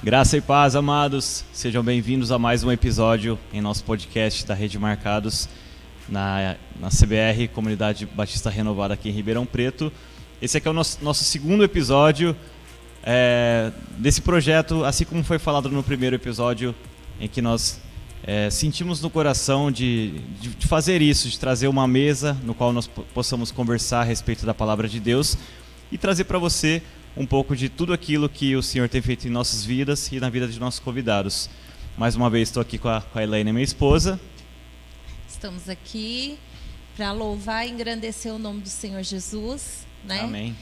Graça e paz, amados. Sejam bem-vindos a mais um episódio em nosso podcast da Rede Marcados na CBR, Comunidade Batista Renovada aqui em Ribeirão Preto. Esse aqui é o nosso segundo episódio desse projeto, assim como foi falado no primeiro episódio, em que nós sentimos no coração de fazer isso, de trazer uma mesa no qual nós possamos conversar a respeito da Palavra de Deus e trazer para você um pouco de tudo aquilo que o Senhor tem feito em nossas vidas e na vida de nossos convidados. Mais uma vez estou aqui com a Elaine, minha esposa. Estamos aqui para louvar e engrandecer o nome do Senhor Jesus, né? Amém.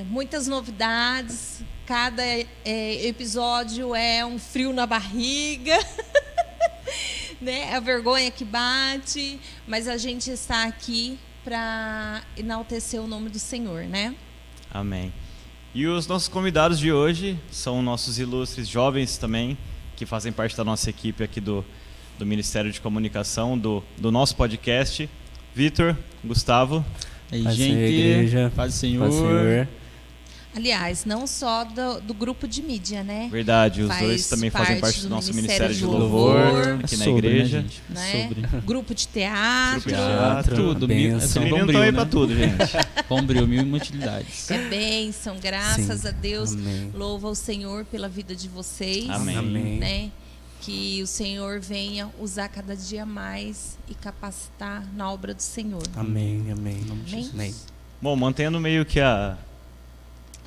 Muitas novidades, cada episódio é um frio na barriga, né? A vergonha que bate, mas a gente está aqui para enaltecer o nome do Senhor, né? Amém. E os nossos convidados de hoje são nossos ilustres jovens também, que fazem parte da nossa equipe aqui do Ministério de Comunicação, do nosso podcast. Vitor, Gustavo. Aí, paz gente, igreja, paz do Senhor. paz do Senhor. Aliás, não só do grupo de mídia, né? Verdade, os dois também fazem parte do nosso Ministério de Louvor aqui na igreja. Né, gente? Né? Sobre. Grupo de teatro. Tudo. Bênção. Esse menino tá aí pra tudo, gente. Bombril, mil utilidades. É bênção, graças Sim. a Deus. Amém. Louva o Senhor pela vida de vocês. Amém. Amém. Né? Que o Senhor venha usar cada dia mais e capacitar na obra do Senhor. Amém, amém. Amém? Amém. Bom, mantendo meio que A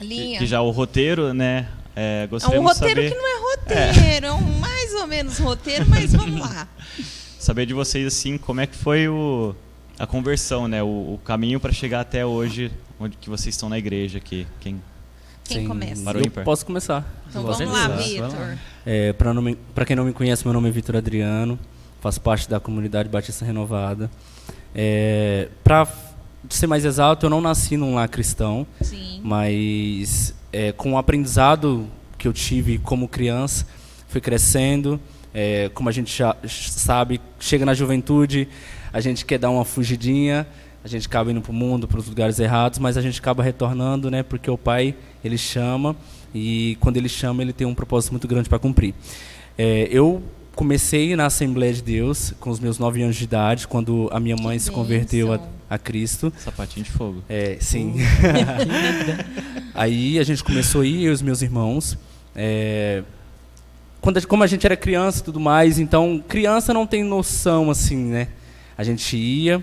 linha. que já o roteiro, né? É um Gostaríamos de roteiro saber, que não é roteiro, é um mais ou menos roteiro, mas vamos lá. saber de vocês assim, como é que foi a conversão, né? O caminho para chegar até hoje, onde que vocês estão na igreja aqui. Quem Quem começa? Para o Eu ímpar? posso começar. Então Posso vamos lá, começar. Vitor. Para quem não me conhece, meu nome é Vitor Adriano, faço parte da comunidade Batista Renovada. Para ser mais exato, eu não nasci num lar cristão, Sim. mas com o aprendizado que eu tive como criança, fui crescendo. Como a gente já sabe, chega na juventude, a gente quer dar uma fugidinha, a gente acaba indo para o mundo, para os lugares errados, mas a gente acaba retornando, né? Porque o Pai, Ele chama, e quando Ele chama, Ele tem um propósito muito grande para cumprir. Eu comecei na Assembleia de Deus com os meus 9 anos de idade, quando a minha mãe se converteu bênção. a Cristo. Sapatinho de fogo. Sim. Aí a gente começou a ir, eu e os meus irmãos. Como a gente era criança e tudo mais, então criança não tem noção assim, né? A gente ia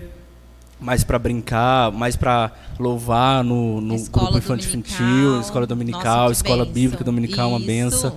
mais para brincar, mais para louvar no grupo infantil, escola dominical, escola bíblica dominical, uma benção.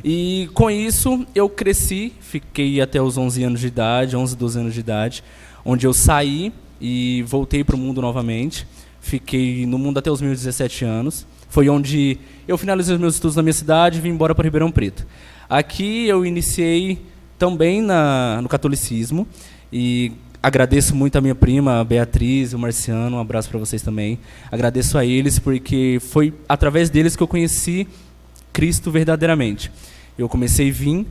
E com isso eu cresci, fiquei até os 11 anos de idade, 11, 12 anos de idade, onde eu saí e voltei para o mundo novamente. Fiquei no mundo até os meus 17 anos. Foi onde eu finalizei os meus estudos na minha cidade e vim embora para Ribeirão Preto. Aqui eu iniciei também no catolicismo e agradeço muito a minha prima, a Beatriz, o Marciano, um abraço para vocês também. Agradeço a eles porque foi através deles que eu conheci Cristo verdadeiramente. Eu comecei a vir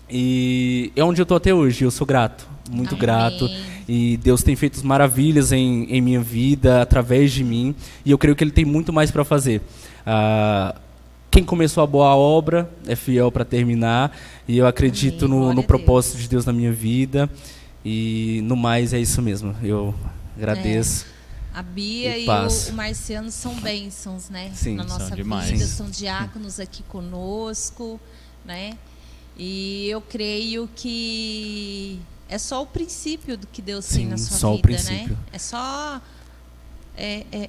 e é onde eu estou até hoje. Eu sou grato, muito Amém. grato. E Deus tem feito maravilhas em minha vida, através de mim. E eu creio que Ele tem muito mais para fazer. Quem começou a boa obra é fiel para terminar. E eu acredito Amém. Glória no a propósito Deus. de Deus na minha vida. E no mais é isso mesmo. Eu agradeço. A Bia E e paz. o Marciano são bênçãos, né? Sim, na são nossa demais. vida, são diáconos aqui conosco, né? E eu creio que é só o princípio do que Deus tem Sim, na sua só o vida, princípio. né? É só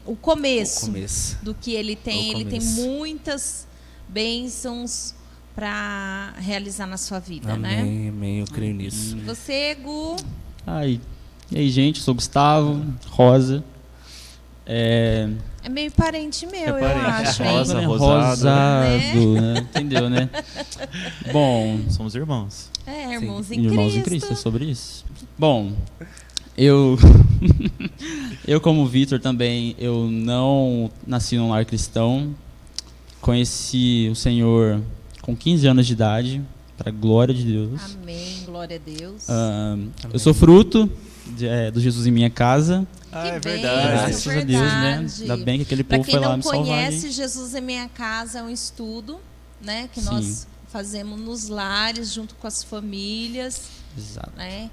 o começo, O começo. do que ele tem. O Ele tem começo. muitas bênçãos para realizar na sua vida, né? Amém, amém. Eu creio nisso. Você, Gu, E aí, gente, sou Gustavo, Rosa. é meio parente meu, eu parente. acho, hein? Rosa, Né? rosado. Né? Entendeu, né? Bom, Somos irmãos. Irmãos em irmãos Cristo. em Cristo, é sobre isso. Bom, eu como Vitor também, eu não nasci num lar cristão. Conheci o Senhor com 15 anos de idade, para a glória de Deus. Amém, glória a Deus. Eu sou fruto do Jesus em minha casa. É bem, verdade. Graças a Deus, né? verdade. Ainda bem que aquele Para povo quem foi lá não me salvar. conhece, hein? Jesus em Minha Casa é um estudo né, que Sim. nós fazemos nos lares, junto com as famílias. Exato. Né?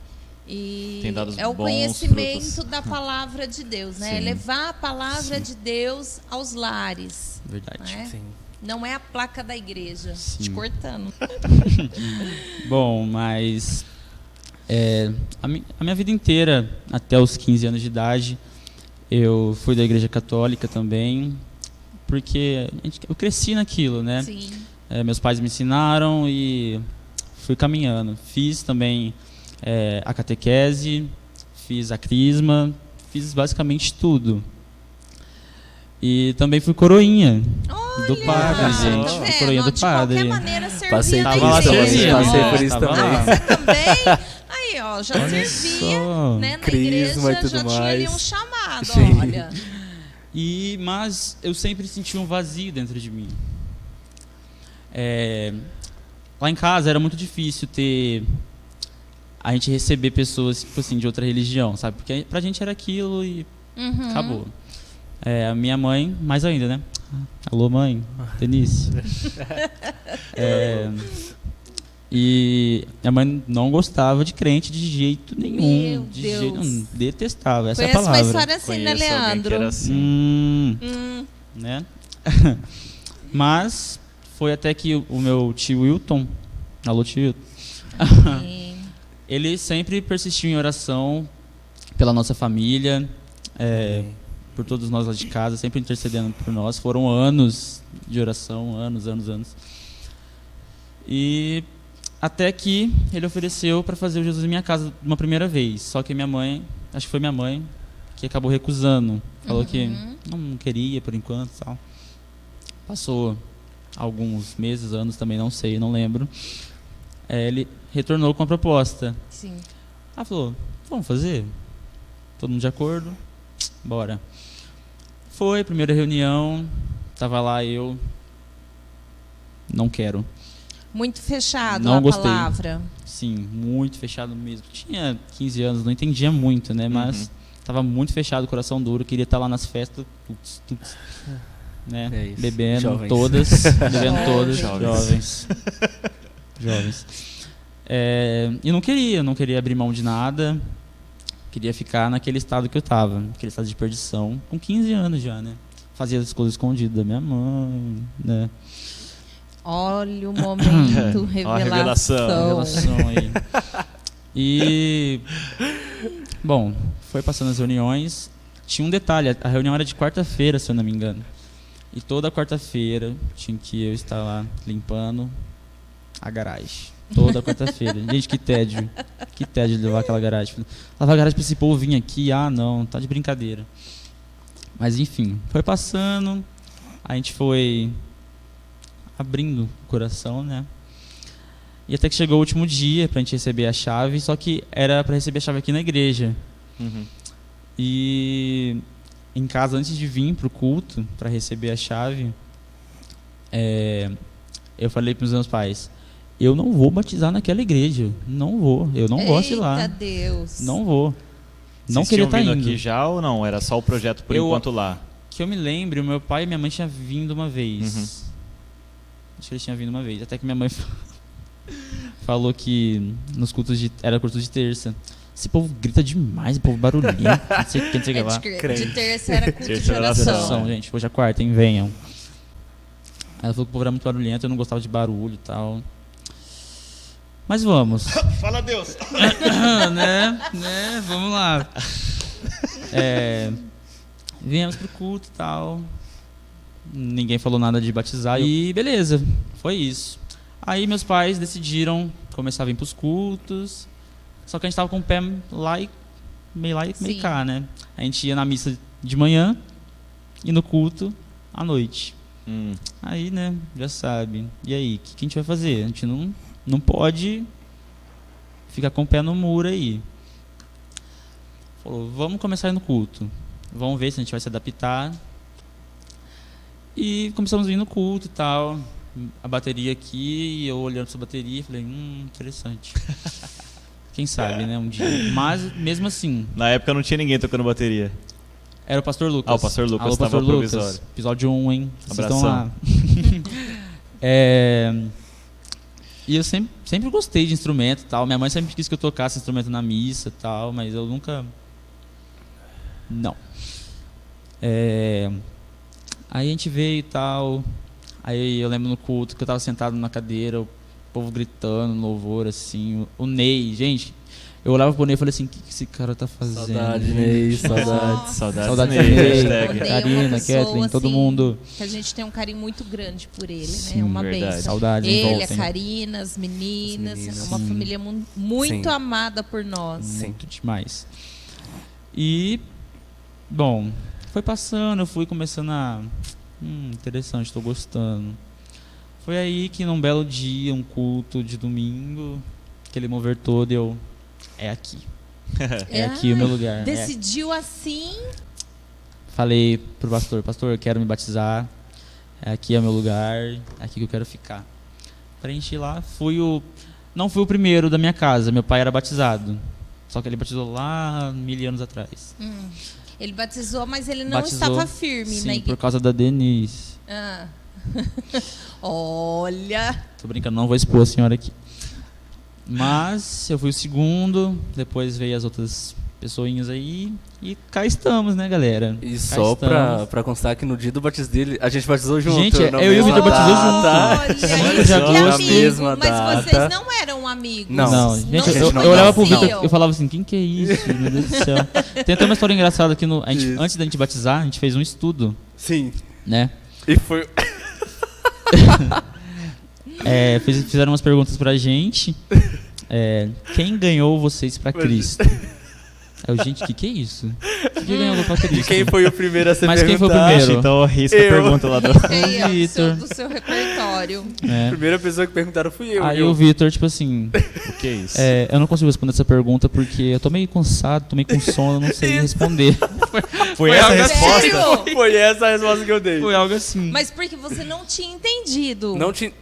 E Tem dado é o bons conhecimento frutos. da palavra de Deus, né? Sim. Levar a palavra de Deus aos lares. Verdade. Né? Sim. Não é a placa da igreja. Sim. Te cortando. Bom, mas a minha vida inteira, até os 15 anos de idade, eu fui da igreja católica também, porque eu cresci naquilo, né? Sim. Meus pais me ensinaram e fui caminhando. Fiz também a catequese, fiz a crisma, fiz basicamente tudo. E também fui coroinha do padre, gente. Tá Fui coroinha do de padre. qualquer maneira, servia Passei na por Tava lá isso também, igreja. servindo. passei por isso Tava também. lá. Você também? Aí, ó, já Olha servia, só. né? Na Crisma igreja e tudo já tinha ali mais. um chamado, Sim. olha. Mas eu sempre senti um vazio dentro de mim. Lá em casa era muito difícil a gente receber pessoas tipo assim, de outra religião, sabe? Porque pra gente era aquilo e Uhum. acabou. A minha mãe, mais ainda, né? Alô, mãe, Denise. E minha mãe não gostava de crente de jeito nenhum. Meu de Deus. jeito nenhum. Detestava, essa é a Conheço uma palavra. história assim, né, Conheço alguém que Leandro? era assim. Né? Mas foi até que o meu tio Wilton, alô tio Wilton, Sim. ele sempre persistiu em oração pela nossa família, por todos nós lá de casa, sempre intercedendo por nós. Foram anos de oração, anos. E até que ele ofereceu para fazer o Jesus em minha casa uma primeira vez. Só que minha mãe, acho que foi minha mãe, que acabou recusando. Falou que não queria por enquanto e tal. Passou alguns meses, anos também, não sei, não lembro. Ele retornou com a proposta. Sim. Ela falou, vamos fazer? Todo mundo de acordo? Bora. Foi, primeira reunião, tava lá eu, não quero. Muito fechado Não a gostei. palavra. Sim, muito fechado mesmo. Tinha 15 anos, não entendia muito, né? Mas tava muito fechado, coração duro, queria estar lá nas festas, né? É isso. Bebendo Jovens. todas, bebendo todas, Jovens. jovens. E não queria abrir mão de nada, queria ficar naquele estado que eu tava, aquele estado de perdição, com 15 anos já, né? Fazia as coisas escondidas da minha mãe, né? Olha o momento, Ó a revelação. Relação aí. E bom, foi passando as reuniões. Tinha um detalhe, a reunião era de quarta-feira, se eu não me engano. E toda quarta-feira tinha que eu estar lá limpando a garagem. Toda quarta-feira. Gente, que tédio. Que tédio de levar aquela garagem. Lavar a garagem pra esse povo vir aqui. Ah, não, tá de brincadeira. Mas enfim, foi passando. A gente foi abrindo o coração, né? E até que chegou o último dia pra gente receber a chave. Só que era pra receber a chave aqui na igreja. E em casa, antes de vir pro culto para receber a chave, eu falei para os meus pais, eu não vou batizar naquela igreja, não vou, eu não gosto de ir lá, Eita Deus. não vou, não Vocês queria tinham estar vindo indo. aqui já ou não? Era só o projeto por enquanto lá? Que eu me lembre, o meu pai e minha mãe tinham vindo uma vez, acho que eles tinham vindo uma vez, até que minha mãe falou que nos cultos era culto de terça. Esse povo grita demais, o povo barulhento, não sei o que lá. De terça era culto de Terça era oração. Oração, gente, hoje é quarta, hein, venham. Ela falou que o povo era muito barulhento, eu não gostava de barulho e tal. Mas vamos. Fala Deus! né, vamos lá. Viemos pro culto e tal. Ninguém falou nada de batizar. E beleza, foi isso. Aí meus pais decidiram começar a vir pros cultos. Só que a gente tava com o pé lá e meio Sim. cá, né? A gente ia na missa de manhã e no culto à noite. Aí, né, já sabe. E aí, o que a gente vai fazer? A gente não pode ficar com o pé no muro aí. Falou, vamos começar a ir no culto. Vamos ver se a gente vai se adaptar. E começamos a ir no culto e tal. A bateria aqui, eu olhando pra bateria, falei, interessante. Quem sabe, né, um dia. Mas, mesmo assim... Na época não tinha ninguém tocando bateria. Era o Pastor Lucas. Ah, o Pastor Lucas Alô, estava Pastor Lucas. provisório. Episódio 1, hein? Vocês Abração. estão lá. E eu sempre gostei de instrumento e tal. Minha mãe sempre quis que eu tocasse instrumento na missa e tal, mas eu nunca... Não. Aí a gente veio e tal. Aí eu lembro no culto que eu tava sentado na cadeira, o povo gritando, louvor, assim. O Ney, gente... Eu olhava pro Ney e falei assim, o que esse cara tá fazendo? Saudade, Ney, Saudade Ney, Karina, Kathleen, todo assim, mundo. Que a gente tem um carinho muito grande por ele, Sim, né? É uma verdade. bênção. Saudade, Ele, voltem. a Karina, as meninas. É uma Sim. família muito Sim. amada por nós. Sim. Muito demais. E, bom, foi passando, eu fui começando a... interessante, estou gostando. Foi aí que num belo dia, um culto de domingo, aquele mover todo, eu... É aqui. É aqui o meu lugar. Decidiu assim. Falei pro pastor, eu quero me batizar. Aqui é o meu lugar, é aqui que eu quero ficar. Preenchi lá, não fui o primeiro da minha casa, meu pai era batizado. Só que ele batizou lá 1000 anos atrás. Ele batizou, mas ele não Batizou, estava firme sim, na por igreja. causa da Denise. Olha. Tô brincando, não vou expor a senhora aqui. Mas eu fui o segundo, depois veio as outras pessoinhas aí e cá estamos, né, galera? E Cá só estamos. pra constar que no dia do batismo dele, a gente batizou junto. Gente, na eu e o mesma Vitor batizou junto. data. Olha, Cinco isso de que é agosto. amigo, Mesma mas data. vocês não eram amigos. Não, se gente, se eu olhava pro Vitor, conheciam. eu falava assim, quem que é isso? Meu Deus do céu. Tem até uma história engraçada aqui Isso. antes da gente batizar, a gente fez um estudo, Sim. né? E foi... Fizeram umas perguntas pra gente. Quem ganhou vocês pra Cristo? Gente, que é isso? Quem ganhou pra Cristo? E quem foi o primeiro a ser Mas quem foi o perguntado? primeiro? Então risca a Eu. pergunta lá do... Aí, ó, Vitor. do seu repertório. A primeira pessoa que perguntaram fui eu. Aí eu. o Vitor, tipo assim, O que é isso? eu não consigo responder essa pergunta porque eu tô meio cansado, tô meio com sono, não sei responder. Foi essa a algo resposta? Sério? Foi essa a resposta que eu dei. Foi algo assim. Mas porque você não tinha entendido.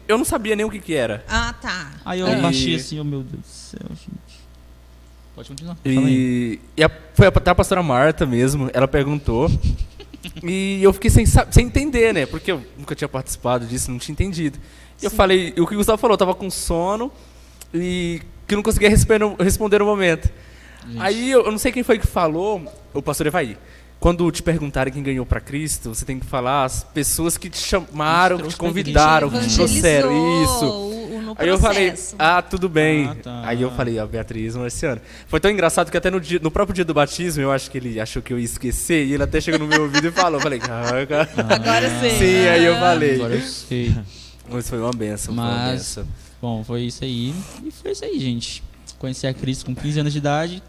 Eu não sabia nem o que era. Ah, tá. Aí eu baixei assim, oh meu Deus do céu, gente. Pode continuar. Fala aí. Foi até a pastora Marta mesmo, ela perguntou. E eu fiquei sem entender, né? Porque eu nunca tinha participado disso, não tinha entendido. E eu falei, o que o Gustavo falou, eu tava com sono e que não conseguia responder no momento. Gente. Aí eu não sei quem foi que falou, o pastor Evaí. Quando te perguntarem quem ganhou pra Cristo, você tem que falar as pessoas que te chamaram, que te convidaram, que te trouxeram. Isso. No Aí eu falei, processo. tudo bem. Tá. Aí eu falei, a Beatriz Marciano. Foi tão engraçado que até no próprio dia do batismo, eu acho que ele achou que eu ia esquecer, e ele até chegou no meu ouvido e falou. Eu falei, Agora sim. Sim, aí eu falei. Agora eu sei. Mas foi uma benção, foi uma Mas, benção. bom, foi isso aí. E foi isso aí, gente. Conheci a Cristo com 15 anos de idade.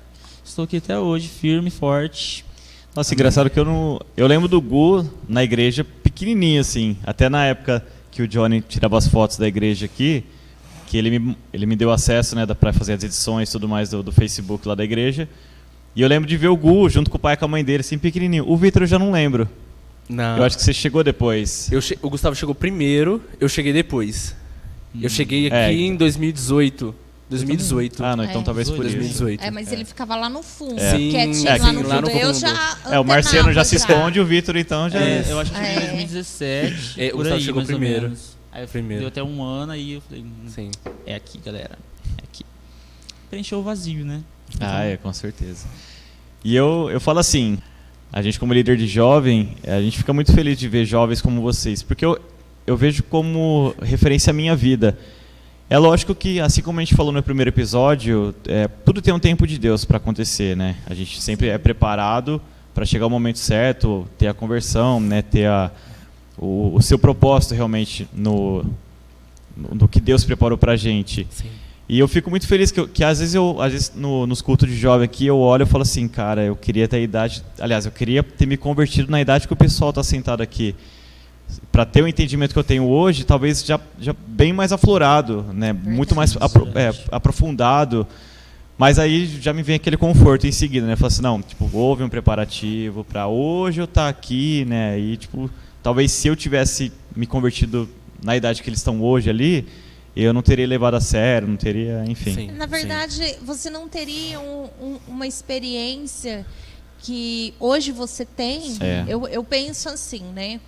Estou aqui até hoje, firme, forte. Nossa, engraçado que eu lembro do Gu na igreja pequenininho, assim. Até na época que o Johnny tirava as fotos da igreja aqui, que ele me deu acesso, né, para fazer as edições e tudo mais do Facebook lá da igreja. E eu lembro de ver o Gu junto com o pai e com a mãe dele, assim, pequenininho. O Vitor eu já não lembro. Não. Eu acho que você chegou depois. O Gustavo chegou primeiro, eu cheguei depois. Eu cheguei aqui em 2018. 2018. Ah, não, então talvez por isso. 2018. Mas ele ficava lá no fundo, Sim, quietinho é, lá no sim, fundo. lá no Eu fundo. já O Marciano já antenava se esconde, o Vitor então já... Eu acho que eu cheguei em 2017. O por Gustavo aí, chegou mais ou primeiro. menos. Aí Primeiro. deu até um ano, aí eu falei, Sim. é aqui, galera. É aqui. Preencheu o vazio, né? Com certeza. E eu falo assim, a gente como líder de jovem, a gente fica muito feliz de ver jovens como vocês, porque eu vejo como referência a minha vida. É lógico que, assim como a gente falou no primeiro episódio, tudo tem um tempo de Deus para acontecer, né? A gente sempre é preparado para chegar o momento certo, ter a conversão, né? Ter o seu propósito realmente no que Deus preparou para a gente. Sim. E eu fico muito feliz que às vezes nos cultos de jovem aqui eu olho e falo assim, cara, eu queria ter a idade... Aliás, eu queria ter me convertido na idade que o pessoal está sentado aqui. Para ter o entendimento que eu tenho hoje, talvez já bem mais aflorado, né? Muito mais aprofundado. Mas aí já me vem aquele conforto em seguida, né? Fala assim, não, tipo, houve um preparativo para hoje eu estar aqui, né? E tipo, talvez se eu tivesse me convertido na idade que eles estão hoje ali, eu não teria levado a sério, não teria, enfim. Sim. Na verdade, você não teria uma experiência que hoje você tem. Eu penso assim, né?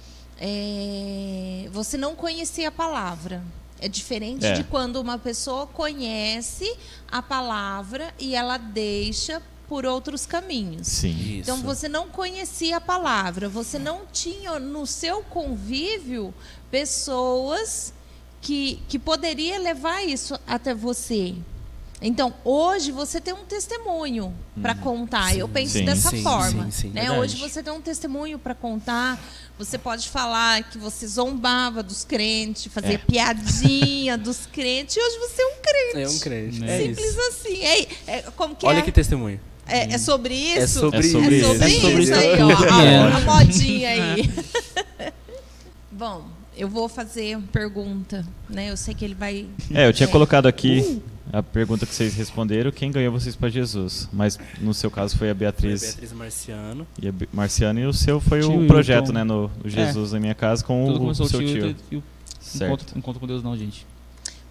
você não conhecia a palavra. É diferente de quando uma pessoa conhece a palavra e ela deixa por outros caminhos. Sim. Então, você não conhecia a palavra, você não tinha no seu convívio pessoas que poderia levar isso até você. Então, hoje você tem um testemunho para contar. Eu penso dessa forma. Né? Hoje você tem um testemunho para contar. Você pode falar que você zombava dos crentes, fazia piadinha dos crentes. E hoje você é um crente. É um crente. Simples assim. Como que Olha que testemunho. É sobre isso? É sobre isso. É sobre isso aí, ó. A modinha aí. Bom, eu vou fazer uma pergunta, né? Eu sei que ele vai... Eu tinha colocado aqui a pergunta que vocês responderam, quem ganhou vocês para Jesus? Mas no seu caso foi a Beatriz. Foi a Beatriz Marciano. E a Marciano, e o seu foi o Tio projeto, Hilton. né? No Jesus na minha casa com Tudo o começou seu o tio. tio. Encontro com Deus não, gente.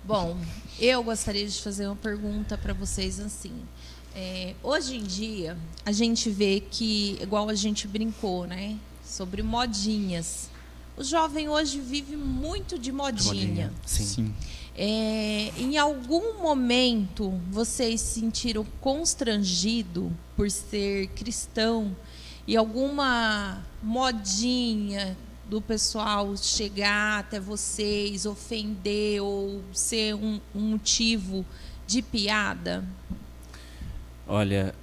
Bom, eu gostaria de fazer uma pergunta para vocês assim. Hoje em dia, a gente vê que, igual a gente brincou, né? Sobre modinhas. O jovem hoje vive muito de modinha. Sim. Em algum momento, vocês se sentiram constrangidos por ser cristão e alguma modinha do pessoal chegar até vocês, ofender ou ser um motivo de piada? Olha,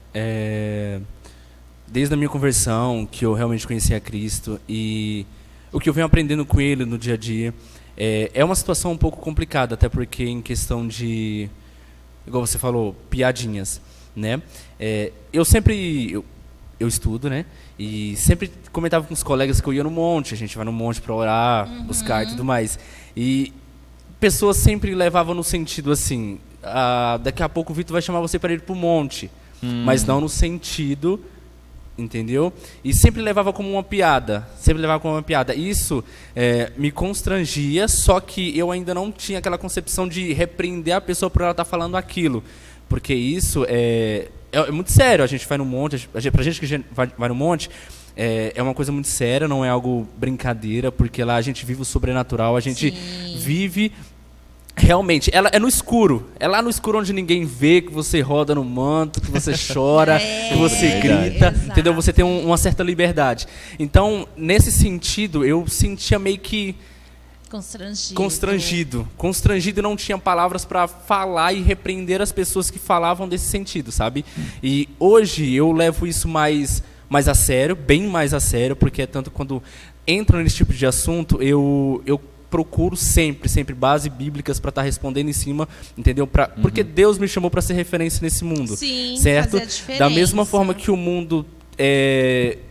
desde a minha conversão, que eu realmente conheci a Cristo e o que eu venho aprendendo com Ele no dia a dia, é uma situação um pouco complicada, até porque em questão de, igual você falou, piadinhas, né? Eu sempre, eu estudo, né? E sempre comentava com os colegas que eu ia no monte, a gente vai no monte para orar, buscar e tudo mais. E pessoas sempre levavam no sentido assim, daqui a pouco o Vitor vai chamar você para ir para o monte, mas não no sentido, entendeu? E sempre levava como uma piada, Isso me constrangia, só que eu ainda não tinha aquela concepção de repreender a pessoa por ela estar falando aquilo, porque isso é muito sério. A gente vai no monte, pra gente que vai no monte, é uma coisa muito séria, não é algo brincadeira, porque lá a gente vive o sobrenatural, a gente vive realmente, é no escuro, é lá no escuro onde ninguém vê, que você roda no manto, que você chora, que você grita, entendeu? Você tem uma certa liberdade. Então, nesse sentido, eu sentia meio que constrangido e não tinha palavras para falar e repreender as pessoas que falavam desse sentido, sabe? E hoje eu levo isso mais a sério, bem mais a sério, porque tanto quando entro nesse tipo de assunto, eu procuro sempre bases bíblicas para estar respondendo em cima, entendeu? Porque Deus me chamou para ser referência nesse mundo, certo? Fazer a diferença. Da mesma forma que o mundo,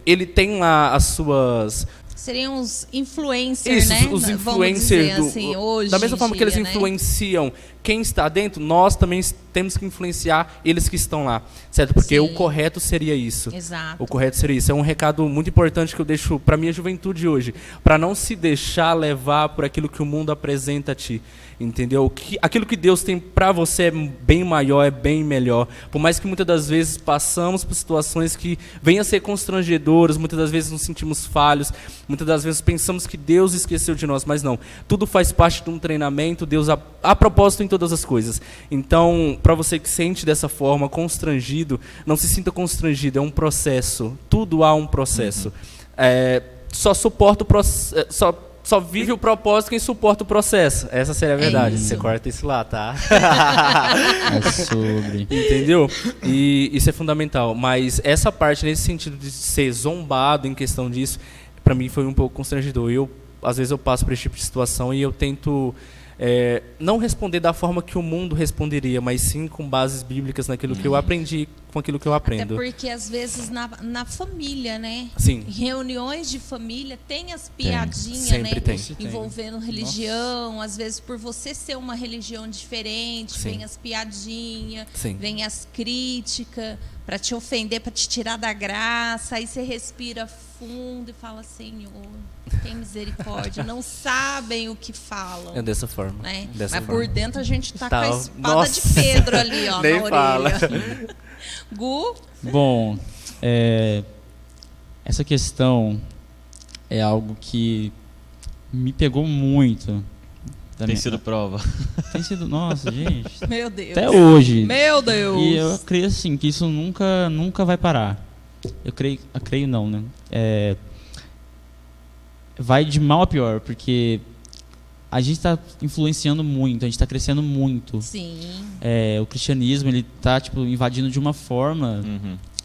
ele tem lá as suas... Seriam os influencers, né? Os influencers assim, hoje da mesma forma que eles influenciam quem está dentro, nós também temos que influenciar eles que estão lá, certo? Porque o correto seria isso. Exato. O correto seria isso. É um recado muito importante que eu deixo para minha juventude hoje, para não se deixar levar por aquilo que o mundo apresenta a ti, entendeu? Aquilo que Deus tem para você é bem maior, é bem melhor. Por mais que muitas das vezes passamos por situações que venham a ser constrangedoras, muitas das vezes nos sentimos falhos, muitas das vezes pensamos que Deus esqueceu de nós, mas não. Tudo faz parte de um treinamento, Deus há propósito em todas as coisas. Então, para você que sente dessa forma, constrangido, não se sinta constrangido, é um processo. Tudo há um processo. Só suporta o processo. Só vive o propósito quem suporta o processo. Essa seria a verdade. Você corta isso lá, tá? É sobre. Entendeu? E isso é fundamental. Mas essa parte, nesse sentido de ser zombado em questão disso, para mim foi um pouco constrangedor. Às vezes eu passo por esse tipo de situação e eu tento não responder da forma que o mundo responderia, mas sim com bases bíblicas naquilo que eu aprendi, com aquilo que eu aprendo. Até porque às vezes na família, né? Sim. Em reuniões de família tem as piadinhas, Sempre né? tem. Envolvendo religião, às vezes por você ser uma religião diferente, vem as piadinhas, vem as críticas para te ofender, para te tirar da graça, aí você respira fundo e fala: Senhor, tem misericórdia, não sabem o que falam. É dessa forma. Né? Dessa Mas forma. por dentro a gente tá com a espada Nossa. de Pedro ali, ó, Nem na fala. orelha. Gu? Bom, essa questão é algo que me pegou muito. Tem sido prova. Tem sido, nossa, gente. Meu Deus. Até hoje. Meu Deus. E eu creio assim, que isso nunca vai parar. Eu creio não, né? Vai de mal a pior, porque a gente está influenciando muito, a gente está crescendo muito. Sim. O cristianismo, ele está tipo, invadindo de uma forma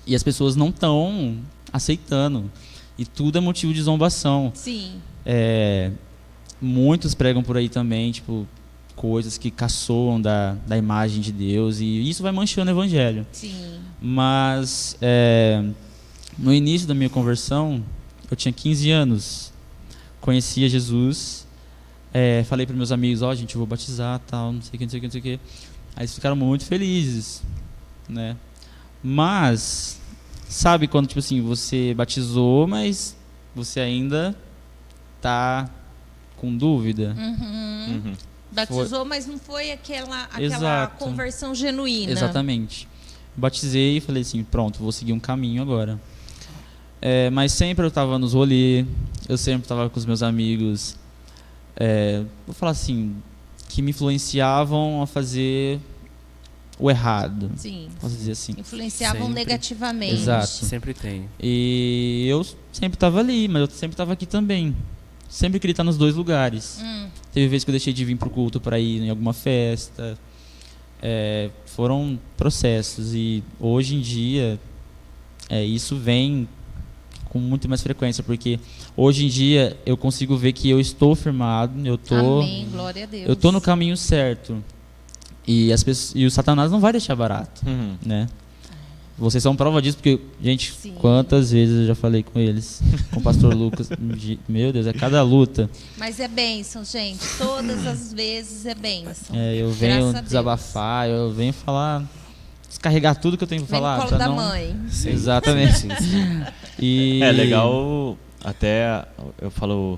e as pessoas não estão aceitando. E tudo é motivo de zombação. Sim. Muitos pregam por aí também, tipo, coisas que caçoam da imagem de Deus, e isso vai manchando o evangelho. Sim. Mas no início da minha conversão, eu tinha 15 anos, conhecia Jesus, falei para meus amigos, gente, eu vou batizar, tal, não sei o que. Aí eles ficaram muito felizes, né? Mas, sabe quando, tipo assim, você batizou, mas você ainda tá com dúvida? Batizou, mas não foi aquela Exato. conversão genuína. Exatamente. Batizei e falei assim, pronto, vou seguir um caminho agora. Mas sempre eu estava nos rolês, eu sempre estava com os meus amigos, vou falar assim, que me influenciavam a fazer o errado. Sim. Posso dizer assim. Influenciavam Sempre. negativamente. Exato. Sempre tem. E eu sempre estava ali, mas eu sempre estava aqui também. Sempre queria estar nos dois lugares. Teve vezes que eu deixei de vir pro culto para ir em alguma festa. Foram processos e hoje em dia isso vem com muito mais frequência, porque hoje em dia eu consigo ver que eu estou firmado, Amém, glória a Deus. eu tô no caminho certo. E o Satanás não vai deixar barato, né? Vocês são prova disso, porque, gente, Sim. quantas vezes eu já falei com eles, com o pastor Lucas, meu Deus, é cada luta. Mas é bênção, gente. Todas as vezes é bênção. Eu venho Graças a desabafar, eu venho falar, descarregar tudo que eu tenho para Vem falar. no colo pra da não... mãe. Sim. Exatamente. Sim, sim. E... É legal, até eu falo,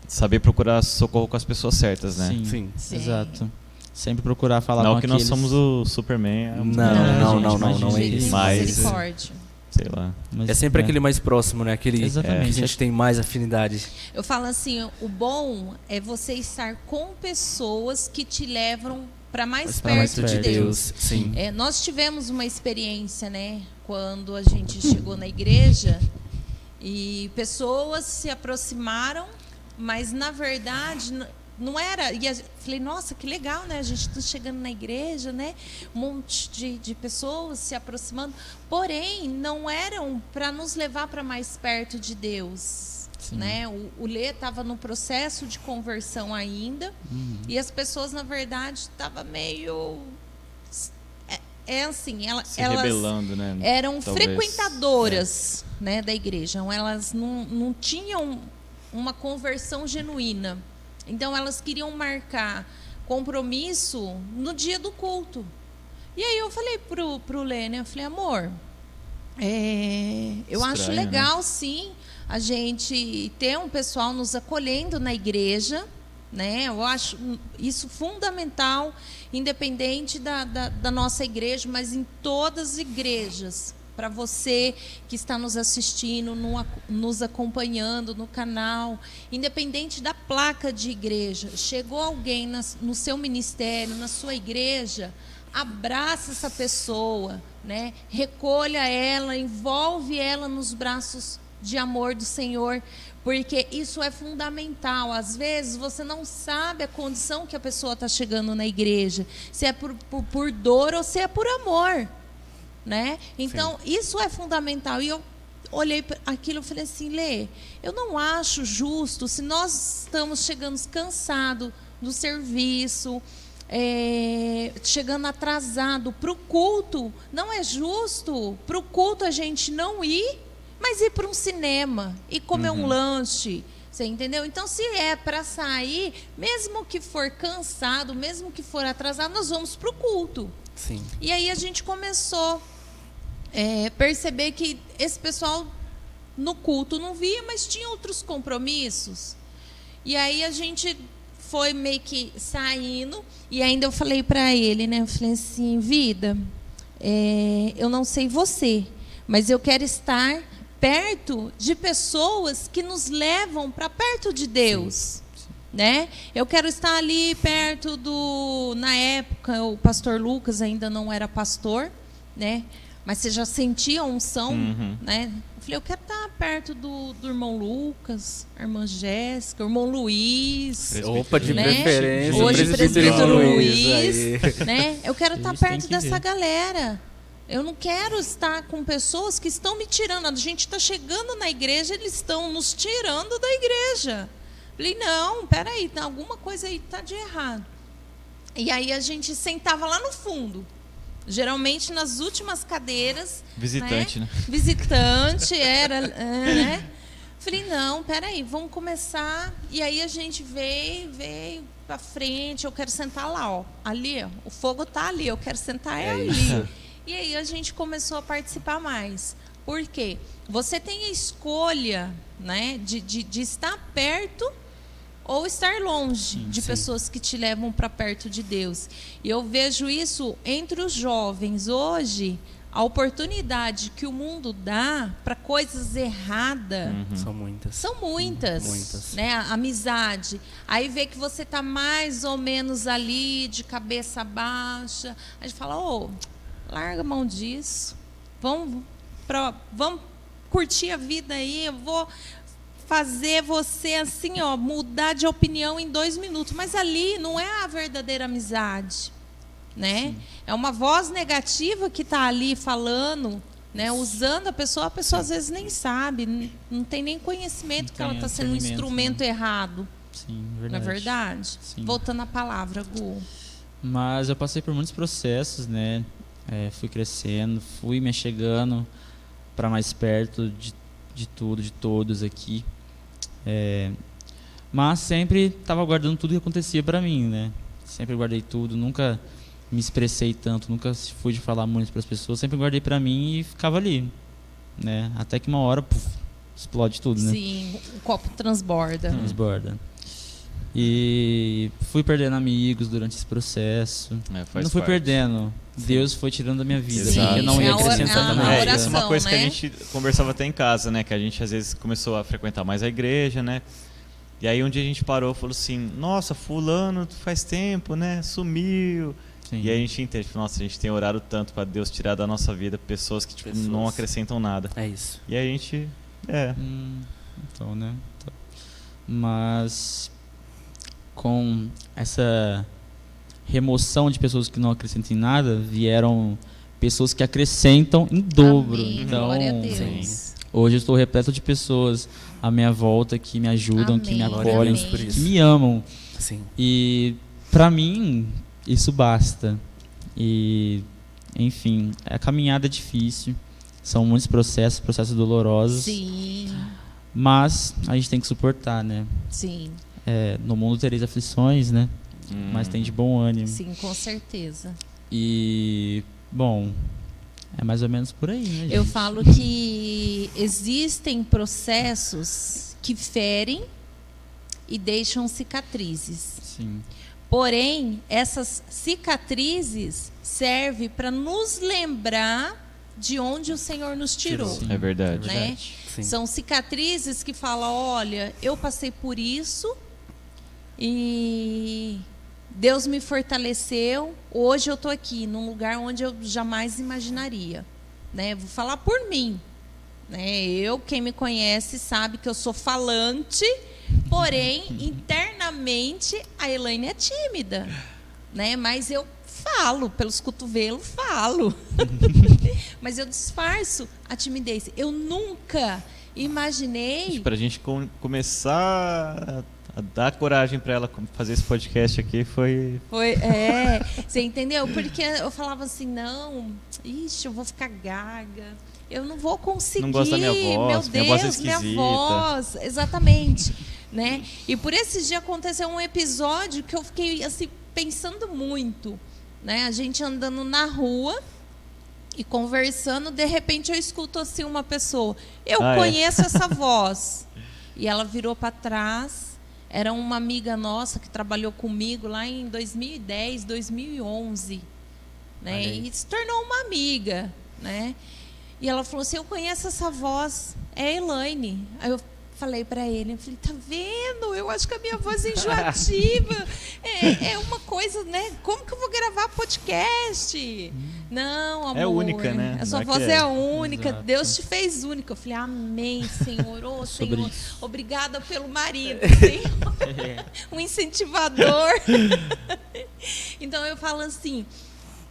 saber procurar socorro com as pessoas certas, né? Sim, Sim. exato. Sempre procurar falar Não com que aqueles... nós somos o Superman. Não é Gente, isso. Mas- misericórdia. Sei lá. Mas, É sempre aquele mais próximo, né? Aquele Exatamente. que a gente tem mais afinidade. Eu falo assim, o bom é você estar com pessoas que te levam para mais Pra mais perto de perto. Deus. Sim. Nós tivemos uma experiência, né? Quando a gente chegou na igreja e pessoas se aproximaram, mas na verdade não era. E falei, nossa, que legal, né? A gente está chegando na igreja, né? Um monte de pessoas se aproximando. Porém, não eram para nos levar para mais perto de Deus. Né? O Lê estava no processo de conversão ainda. E as pessoas, na verdade, estavam meio. Assim, elas Rebelando, né? eram Talvez. frequentadoras, né, da igreja. Elas não tinham uma conversão genuína. Então, elas queriam marcar compromisso no dia do culto. E aí eu falei pro Lê, né? Eu falei, amor, eu acho legal, né? Sim, a gente ter um pessoal nos acolhendo na igreja, né? Eu acho isso fundamental, independente da nossa igreja, mas em todas as igrejas. Para você que está nos assistindo, nos acompanhando no canal, independente da placa de igreja, chegou alguém no seu ministério, na sua igreja, abraça essa pessoa, né? Recolha ela, envolve ela nos braços de amor do Senhor, porque isso é fundamental. Às vezes você não sabe a condição que a pessoa está chegando na igreja, se é por dor ou se é por amor. Né? Então, sim, isso é fundamental. E eu olhei para aquilo e falei assim, Lê, eu não acho justo, se nós estamos chegando cansados do serviço, chegando atrasado para o culto, não é justo para o culto a gente não ir, mas ir para um cinema e comer um lanche. Você entendeu? Então, se é para sair, mesmo que for cansado, mesmo que for atrasado, nós vamos para o culto. Sim. E aí a gente começou a perceber que esse pessoal no culto não via, mas tinha outros compromissos. E aí a gente foi meio que saindo, e ainda eu falei para ele, né? Eu falei assim, vida, eu não sei você, mas eu quero estar perto de pessoas que nos levam para perto de Deus. Sim. né? Eu quero estar ali perto do... Na época, o pastor Lucas ainda não era pastor, né? Mas você já sentia a unção, né? Eu falei, eu quero estar perto do irmão Lucas, a irmã Jéssica, o irmão Luiz. Opa, de né? preferência. Hoje, presbítero Luiz, aí. né? Eu quero estar perto dessa galera. Eu não quero estar com pessoas que estão me tirando. A gente está chegando na igreja, eles estão nos tirando da igreja. Falei, não, peraí, alguma coisa aí está de errado. E aí a gente sentava lá no fundo. Geralmente nas últimas cadeiras. Visitante, né? Visitante, né? Falei, não, peraí, vamos começar. E aí a gente veio pra frente, eu quero sentar lá, ó. Ali, ó, o fogo tá ali, eu quero sentar ali. Isso. E aí a gente começou a participar mais. Por quê? Você tem a escolha, né, de estar perto ou estar longe de pessoas que te levam para perto de Deus. E eu vejo isso entre os jovens. Hoje, a oportunidade que o mundo dá para coisas erradas São muitas. são muitas. Né? A amizade. Aí vê que você está mais ou menos ali, de cabeça baixa. A gente fala, larga a mão disso. Vamos curtir a vida aí. Eu vou fazer você assim, ó, mudar de opinião em 2 minutos. Mas ali não é a verdadeira amizade, né? Sim. É uma voz negativa que está ali falando, né? Usando a pessoa às vezes nem sabe, não tem nem conhecimento que ela está sendo um instrumento errado. Sim, verdade. Não é verdade? Sim. Voltando à palavra, Gu. Mas eu passei por muitos processos, né? Fui crescendo, fui me chegando para mais perto de tudo, de todos aqui. Mas sempre estava guardando tudo que acontecia para mim, né? Sempre guardei tudo, nunca me expressei tanto, nunca fui de falar muito para as pessoas, sempre guardei para mim e ficava ali, né? Até que uma hora, explode tudo, né? Sim, o copo transborda. Transborda. E fui perdendo amigos durante esse processo. Não fui perdendo. Sim. Deus foi tirando da minha vida. Sim. Porque não ia acrescentar nada. Isso é uma coisa, né, que a gente conversava até em casa, né? Que a gente às vezes começou a frequentar mais a igreja, né? E aí um dia a gente parou e falou assim, nossa, fulano faz tempo, né? Sumiu. Sim. E aí a gente entende, nossa, a gente tem orado tanto para Deus tirar da nossa vida pessoas que tipo, não acrescentam nada. É isso. E aí a gente... Então, né? Mas com essa remoção de pessoas que não acrescentam em nada, vieram pessoas que acrescentam em dobro. Amém. Então, glória a Deus. Hoje eu estou repleto de pessoas à minha volta que me ajudam, Amém. que me acolhem, Amém. que me amam. Sim. E para mim isso basta. E enfim, a caminhada é difícil. São muitos processos dolorosos. Sim. Mas a gente tem que suportar, né? Sim. No mundo tereis aflições, né? Mas tem de bom ânimo. Sim, com certeza. E, bom, é mais ou menos por aí, né, gente? Eu falo que existem processos que ferem e deixam cicatrizes. Sim. Porém, essas cicatrizes servem para nos lembrar de onde o Senhor nos tirou. Sim, é verdade. Né? Sim. São cicatrizes que falam, olha, eu passei por isso e Deus me fortaleceu. Hoje eu estou aqui, num lugar onde eu jamais imaginaria. Né? Vou falar por mim. Né? Quem me conhece sabe que eu sou falante, porém, internamente, a Elaine é tímida. Né? Mas eu falo, pelos cotovelos, falo. Mas eu disfarço a timidez. Eu nunca imaginei... Para a gente começar a dar coragem para ela fazer esse podcast aqui foi... Você entendeu? Porque eu falava assim, não, eu vou ficar gaga, eu não vou conseguir. Não gosto da minha voz, meu Deus, minha voz, exatamente. Né? E por esses dias aconteceu um episódio que eu fiquei assim, pensando muito. Né? A gente andando na rua e conversando, de repente eu escuto assim uma pessoa, eu conheço essa voz. E ela virou para trás. Era uma amiga nossa que trabalhou comigo lá em 2010, 2011. Né? E se tornou uma amiga. Né? E ela falou assim, eu conheço essa voz, é a Elaine. Aí eu falei para ele, eu falei, tá vendo? Eu acho que a minha voz é enjoativa. É uma coisa, né? Como que eu vou gravar podcast? Não, amor. É única, né? A sua voz é única. Exato. Deus te fez única. Eu falei, amém, Senhor. Ô, Senhor, obrigada pelo marido, Senhor. Um incentivador. Então eu falo assim,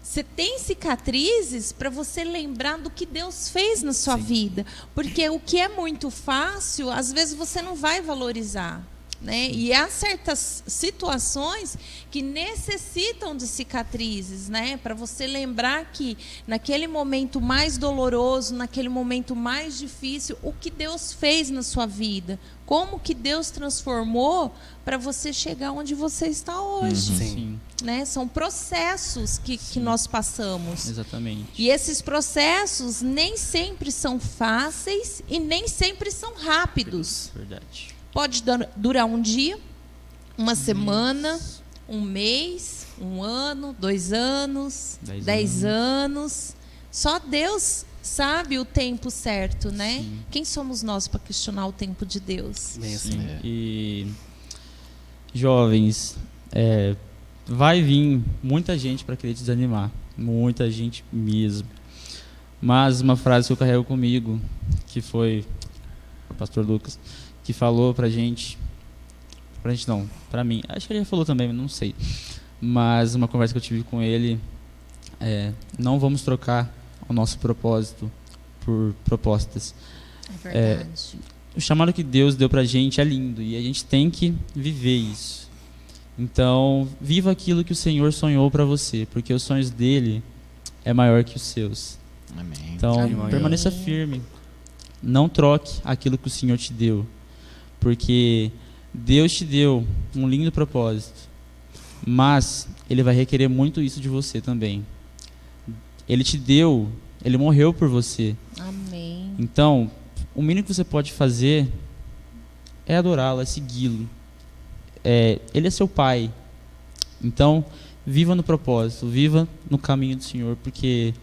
você tem cicatrizes para você lembrar do que Deus fez na sua vida. Porque o que é muito fácil, às vezes você não vai valorizar. Né? E há certas situações que necessitam de cicatrizes, né? Para você lembrar que naquele momento mais doloroso, naquele momento mais difícil, o que Deus fez na sua vida, como que Deus transformou para você chegar onde você está hoje. Sim. Né? São processos que nós passamos. Exatamente. E esses processos nem sempre são fáceis e nem sempre são rápidos. Verdade. Pode durar um dia, uma semana, um mês, um ano, 2 anos, 10 anos. Só Deus sabe o tempo certo, né? Sim. Quem somos nós para questionar o tempo de Deus? Bem assim. E jovens, vai vir muita gente para querer te desanimar, muita gente mesmo. Mas uma frase que eu carrego comigo, que foi o pastor Lucas, que falou pra gente não, pra mim, acho que ele já falou também, não sei, mas uma conversa que eu tive com ele, não vamos trocar o nosso propósito por propostas. É verdade. O chamado que Deus deu pra gente é lindo e a gente tem que viver isso. Então, viva aquilo que o Senhor sonhou pra você, porque os sonhos dele é maior que os seus. Amém. Então, Amém. permaneça firme, não troque aquilo que o Senhor te deu. Porque Deus te deu um lindo propósito, mas Ele vai requerer muito isso de você também. Ele te deu, Ele morreu por você. Amém. Então, o mínimo que você pode fazer é adorá-lo, é segui-lo. Ele é seu Pai. Então, viva no propósito, viva no caminho do Senhor, porque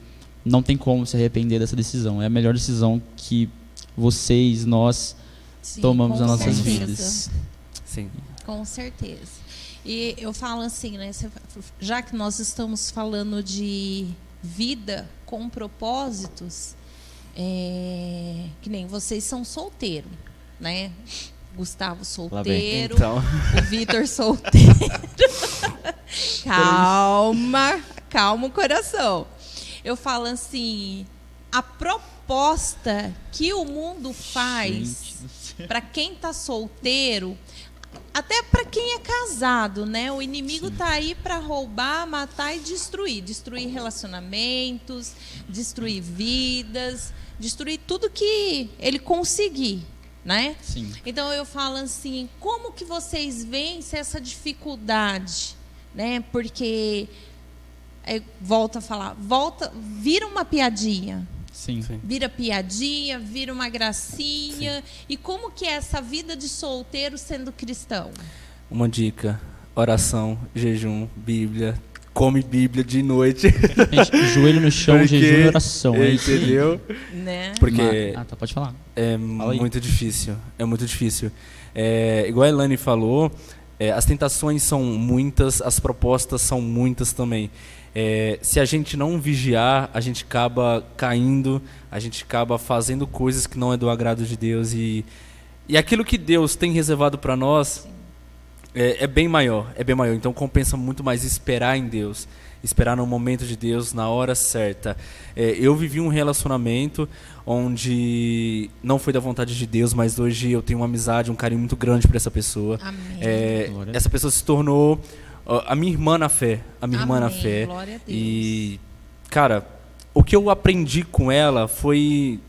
não tem como se arrepender dessa decisão. É a melhor decisão que vocês, nós... Sim, tomamos as nossas certeza. vidas. Sim. Com certeza. E eu falo assim, né? Já que nós estamos falando de vida com propósitos, que nem vocês são solteiros, né? Gustavo solteiro, Então. o Vitor solteiro. Calma o coração. Eu falo assim, a proposta que o mundo faz para quem está solteiro, até para quem é casado, né? O inimigo está aí para roubar, matar e destruir relacionamentos, destruir vidas, destruir tudo que ele conseguir, né? Sim. Então eu falo assim, como que vocês vencem essa dificuldade, né? Porque volta a falar, vira uma piadinha. Sim. Vira piadinha, vira uma gracinha. Sim. E como que é essa vida de solteiro sendo cristão? Uma dica, oração, jejum, Bíblia, come Bíblia de noite. Gente, joelho no chão, jejum e oração. Entendeu? Né? Porque tá, pode falar. É muito difícil. É muito difícil. Igual a Elane falou, as tentações são muitas, as propostas são muitas também. Se a gente não vigiar, a gente acaba caindo, a gente acaba fazendo coisas que não é do agrado de Deus. E aquilo que Deus tem reservado para nós é bem maior. Então compensa muito mais esperar em Deus, esperar no momento de Deus, na hora certa. Eu vivi um relacionamento onde não foi da vontade de Deus, mas hoje eu tenho uma amizade, um carinho muito grande por essa pessoa. Amém. Essa pessoa se tornou a minha irmã na fé. Amém. Glória a Deus. E, cara, o que eu aprendi com ela foi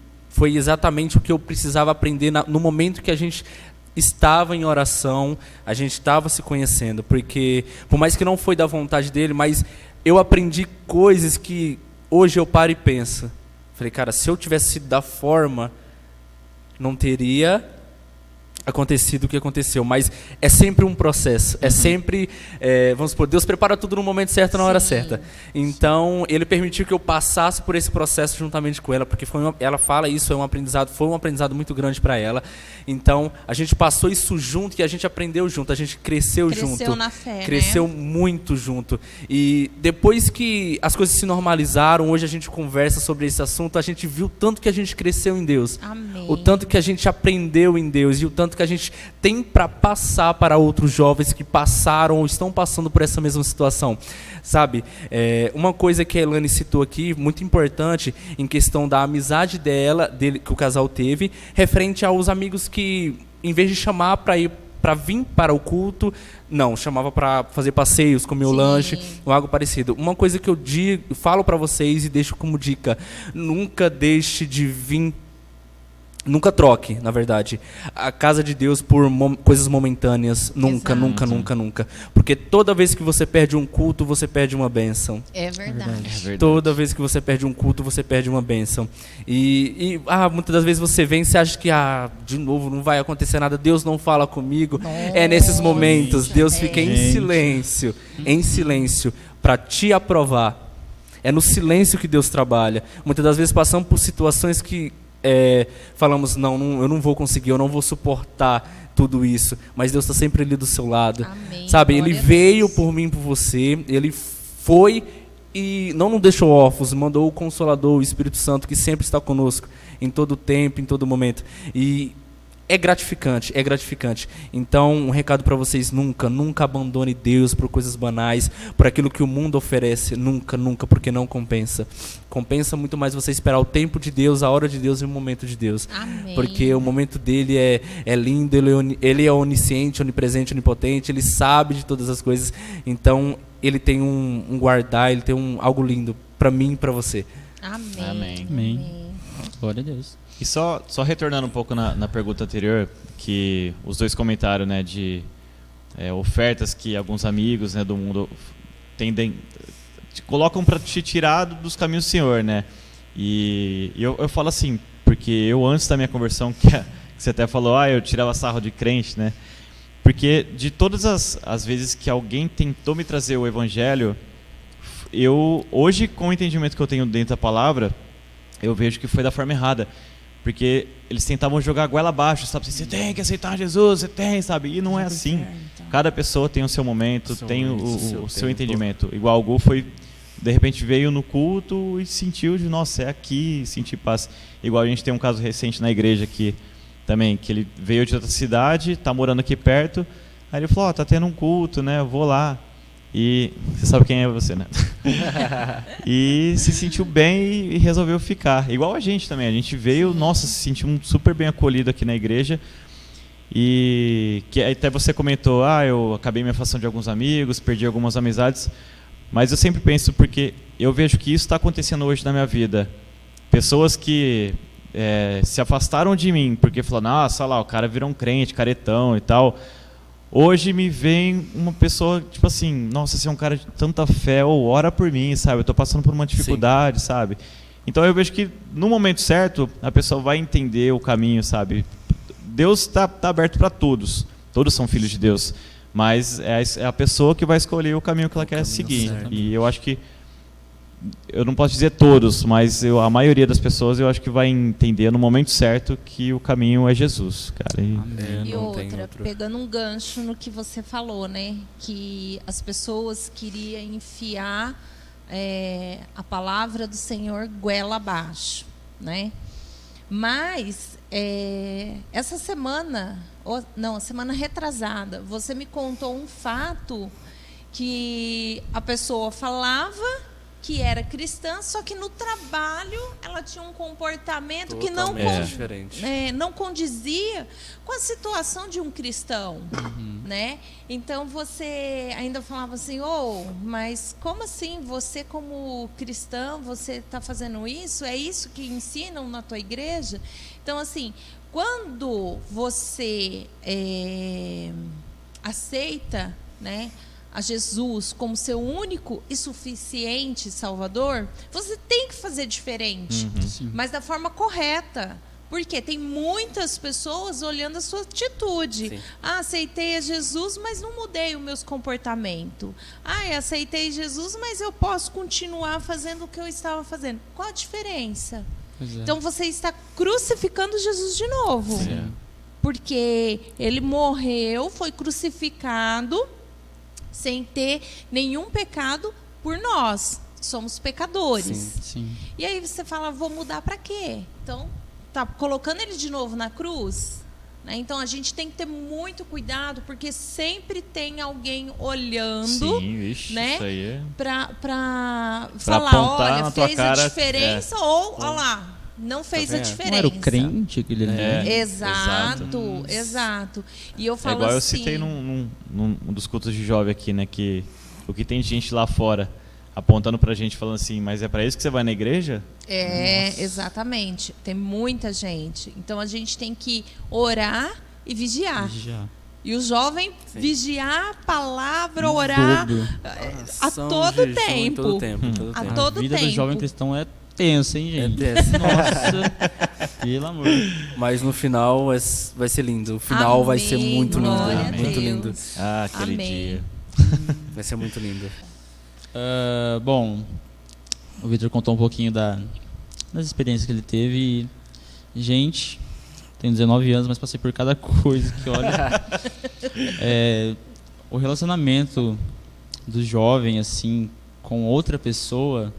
exatamente o que eu precisava aprender no momento que a gente estava em oração, a gente estava se conhecendo. Porque, por mais que não foi da vontade dele, mas eu aprendi coisas que hoje eu paro e penso. Falei, cara, se eu tivesse sido da forma, não teria acontecido o que aconteceu, mas é sempre um processo, é sempre, vamos supor, Deus prepara tudo no momento certo, na hora certa. Então, Ele permitiu que eu passasse por esse processo juntamente com ela, porque ela fala isso, foi um aprendizado muito grande para ela. Então, a gente passou isso junto e a gente aprendeu junto, a gente cresceu junto. Cresceu na fé, cresceu né? muito junto. E depois que as coisas se normalizaram, hoje a gente conversa sobre esse assunto, a gente viu o tanto que a gente cresceu em Deus. Amém. O tanto que a gente aprendeu em Deus e o tanto que a gente tem para passar para outros jovens que passaram ou estão passando por essa mesma situação. Sabe, uma coisa que a Elane citou aqui, muito importante, em questão da amizade dele, que o casal teve, referente aos amigos que, em vez de chamar para vir para o culto, não, chamava para fazer passeios, comer o lanche, ou algo parecido. Uma coisa que eu falo para vocês e deixo como dica: nunca deixe de vir. Nunca troque, na verdade, a casa de Deus por coisas momentâneas. Nunca, Exato. nunca, nunca, nunca. Porque toda vez que você perde um culto, você perde uma bênção. É verdade. Toda vez que você perde um culto, você perde uma bênção. E muitas das vezes você vem e você acha que, de novo, não vai acontecer nada, Deus não fala comigo. É nesses momentos, Deus fica em silêncio, para te aprovar. É no silêncio que Deus trabalha. Muitas das vezes passamos por situações que falamos, não, eu não vou conseguir, eu não vou suportar tudo isso, mas Deus está sempre ali do seu lado. Amém. Sabe, Glória Ele a veio Deus. por mim, por você, Ele foi e não nos deixou órfãos, mandou o Consolador, o Espírito Santo, que sempre está conosco, em todo tempo, em todo momento. E é gratificante. Então, um recado para vocês: nunca abandone Deus por coisas banais, por aquilo que o mundo oferece. Nunca, porque não compensa. Compensa muito mais você esperar o tempo de Deus, a hora de Deus e o momento de Deus. Amém. Porque o momento dele é lindo, ele é onisciente, onipresente, onipotente, ele sabe de todas as coisas. Então, ele tem um guardar, ele tem algo lindo para mim e para você. Amém. Amém. Glória a Deus. E só retornando um pouco na pergunta anterior, que os dois comentaram, né, de ofertas que alguns amigos, né, do mundo te colocam para te tirar dos caminhos do Senhor, né? E eu falo assim, porque eu antes da minha conversão, que você até falou, eu tirava sarro de crente, né? Porque de todas as vezes que alguém tentou me trazer o evangelho, hoje, com o entendimento que eu tenho dentro da palavra, eu vejo que foi da forma errada. Porque eles tentavam jogar a goela abaixo, sabe? Você tem que aceitar Jesus, você tem, sabe? E não é assim. Cada pessoa tem o seu momento, tem o seu entendimento. Igual o Gu de repente veio no culto e sentiu de, nossa, é aqui, sentir paz. Igual a gente tem um caso recente na igreja aqui também, que ele veio de outra cidade, tá morando aqui perto, aí ele falou, tá tendo um culto, né? Eu vou lá. E você sabe quem é você, né? E se sentiu bem e resolveu ficar. Igual a gente também. A gente veio, se sentiu super bem acolhido aqui na igreja. E que até você comentou, eu acabei me afastando de alguns amigos, perdi algumas amizades. Mas eu sempre penso, porque eu vejo que isso está acontecendo hoje na minha vida. Pessoas que se afastaram de mim, porque falaram, nossa, lá, o cara virou um crente, caretão e tal. Hoje me vem uma pessoa, tipo assim, nossa, você é um cara de tanta fé, ou ora por mim, sabe? Eu tô passando por uma dificuldade, sabe? Então eu vejo que no momento certo, a pessoa vai entender o caminho, sabe? Deus está aberto para todos. Todos são filhos de Deus. Mas é a pessoa que vai escolher o caminho que ela quer seguir. Certo. E eu acho que, eu não posso dizer todos, mas a maioria das pessoas eu acho que vai entender no momento certo que o caminho é Jesus, cara. E outra, pegando um gancho no que você falou, né? Que as pessoas queriam enfiar a palavra do Senhor goela abaixo, né? Mas essa semana, a semana retrasada, você me contou um fato que a pessoa falava que era cristã, só que no trabalho ela tinha um comportamento diferente. Não condizia com a situação de um cristão, né? Então você ainda falava assim, mas como assim você como cristão, você está fazendo isso? É isso que ensinam na tua igreja? Então assim, quando você aceita, né, a Jesus como seu único e suficiente Salvador, você tem que fazer diferente, mas da forma correta, Porque tem muitas pessoas olhando a sua atitude. Sim. Aceitei a Jesus, mas não mudei os meus comportamentos. Aceitei Jesus, mas eu posso continuar fazendo o que eu estava fazendo. Qual a diferença? Então você está crucificando Jesus de novo. Sim. Porque ele morreu, foi crucificado, sem ter nenhum pecado por nós. Somos pecadores. Sim. E aí você fala, vou mudar para quê? Então, tá colocando ele de novo na cruz, né? Então a gente tem que ter muito cuidado, porque sempre tem alguém olhando, Sim, vixe, né? Isso aí é... Pra falar, apontar olha, na tua fez cara, a diferença ou, olha lá, não fez a diferença. Não era o crente que ele Exato. E eu falo igual assim... eu citei num dos cultos de jovem aqui, né? Que o que tem de gente lá fora apontando pra gente, falando assim, mas é pra isso que você vai na igreja? Exatamente. Tem muita gente. Então a gente tem que orar e vigiar. E o jovem vigiar a palavra, orar a todo tempo. A todo tempo. A vida do jovem cristão é tensa, hein, gente? É tensa. Nossa, pelo amor. Mas no final vai ser lindo. O final vai ser muito lindo. Muito lindo. Aquele dia. Vai ser muito lindo. Bom, o Vitor contou um pouquinho das experiências que ele teve. E, gente, tenho 19 anos, mas passei por cada coisa que, olha... o relacionamento do jovem, assim, com outra pessoa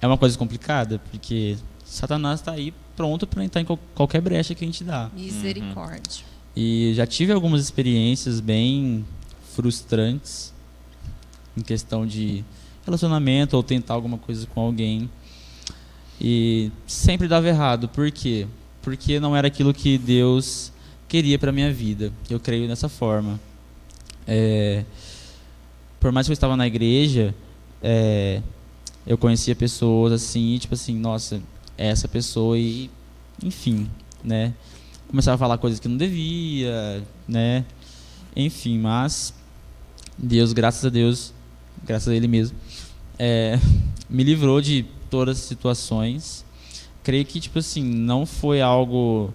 é uma coisa complicada, porque Satanás está aí pronto para entrar em qualquer brecha que a gente dá. Misericórdia. E já tive algumas experiências bem frustrantes em questão de relacionamento ou tentar alguma coisa com alguém. E sempre dava errado. Por quê? Porque não era aquilo que Deus queria para minha vida. Eu creio dessa forma. Por mais que eu estava na igreja, eu conhecia pessoas assim, tipo assim, nossa, essa pessoa e, enfim, né? Começava a falar coisas que não devia, né? Enfim, mas Deus, graças a Deus, graças a Ele mesmo, me livrou de todas as situações. Creio que, tipo assim, não foi algo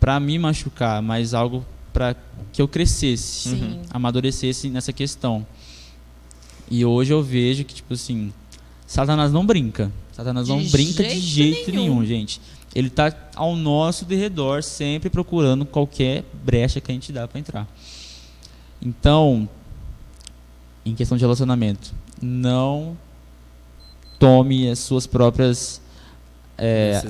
para me machucar, mas algo para que eu crescesse, amadurecesse nessa questão. E hoje eu vejo que, tipo assim, Satanás não brinca. Satanás não brinca de jeito nenhum, gente. Ele está ao nosso derredor, sempre procurando qualquer brecha que a gente dá para entrar. Então, em questão de relacionamento, não tome as suas próprias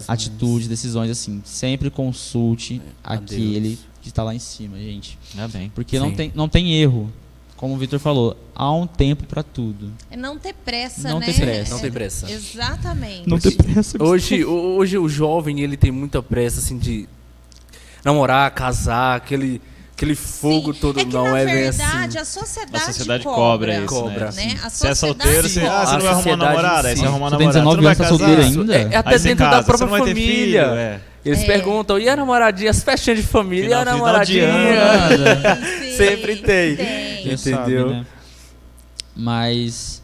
atitudes, decisões assim. Sempre consulte aquele que está lá em cima, gente. Porque não tem erro. Como o Vitor falou, há um tempo para tudo. É não ter pressa, não né? Ter pressa. Não ter pressa. Exatamente. Não ter pressa. Hoje o jovem, ele tem muita pressa, assim, de namorar, casar, aquele fogo todo. Não é bem assim. Na verdade, a sociedade cobra isso, né? Se é solteiro, você não vai arrumar uma namorada. Aí você arruma uma namorada. Você tem 19 anos, tá solteiro ainda? Até dentro da própria família. Eles perguntam, e a namoradinha, as festinhas de família, e a namoradinha? Sempre tem. Entendeu? Sabe, né? Mas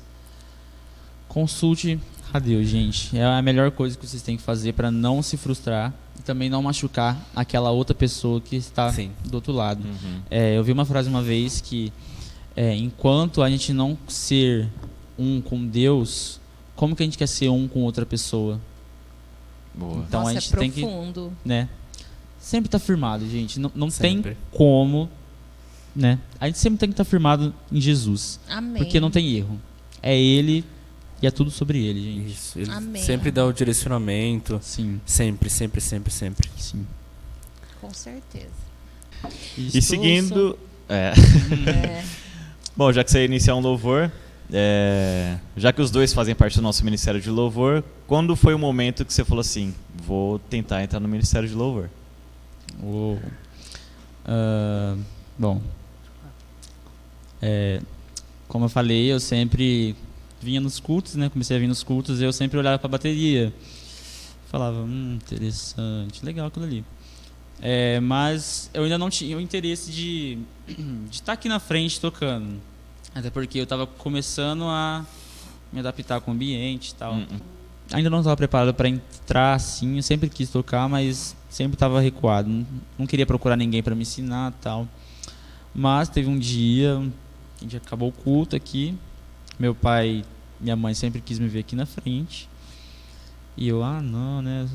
consulte a Deus, gente. É a melhor coisa que vocês têm que fazer para não se frustrar e também não machucar aquela outra pessoa que está do outro lado. Eu vi uma frase uma vez que enquanto a gente não ser um com Deus, como que a gente quer ser um com outra pessoa? Boa. Então Nossa, a gente tem que, né? Sempre tá firmado, gente. Não tem como, né? A gente sempre tem que estar firmado em Jesus. Amém. Porque não tem erro. É Ele e é tudo sobre Ele, gente. Isso. Ele Amém. sempre dá o direcionamento. Sim. Sempre. Sim. Com certeza. E seguindo... Bom, já que você ia iniciar um louvor, já que os dois fazem parte do nosso ministério de louvor, quando foi o momento que você falou assim, vou tentar entrar no ministério de louvor? Bom, como eu falei, eu sempre vinha nos cultos, né? Comecei a vir nos cultos e eu sempre olhava para a bateria. Falava, interessante, legal aquilo ali. Mas eu ainda não tinha o interesse de estar aqui na frente tocando. Até porque eu estava começando a me adaptar com o ambiente e tal. ainda não estava preparado para entrar assim. Eu sempre quis tocar, mas sempre estava recuado. Não queria procurar ninguém para me ensinar e tal. Mas teve um dia, a gente acabou o culto aqui. Meu pai, minha mãe sempre quis me ver aqui na frente. E eu, não, né?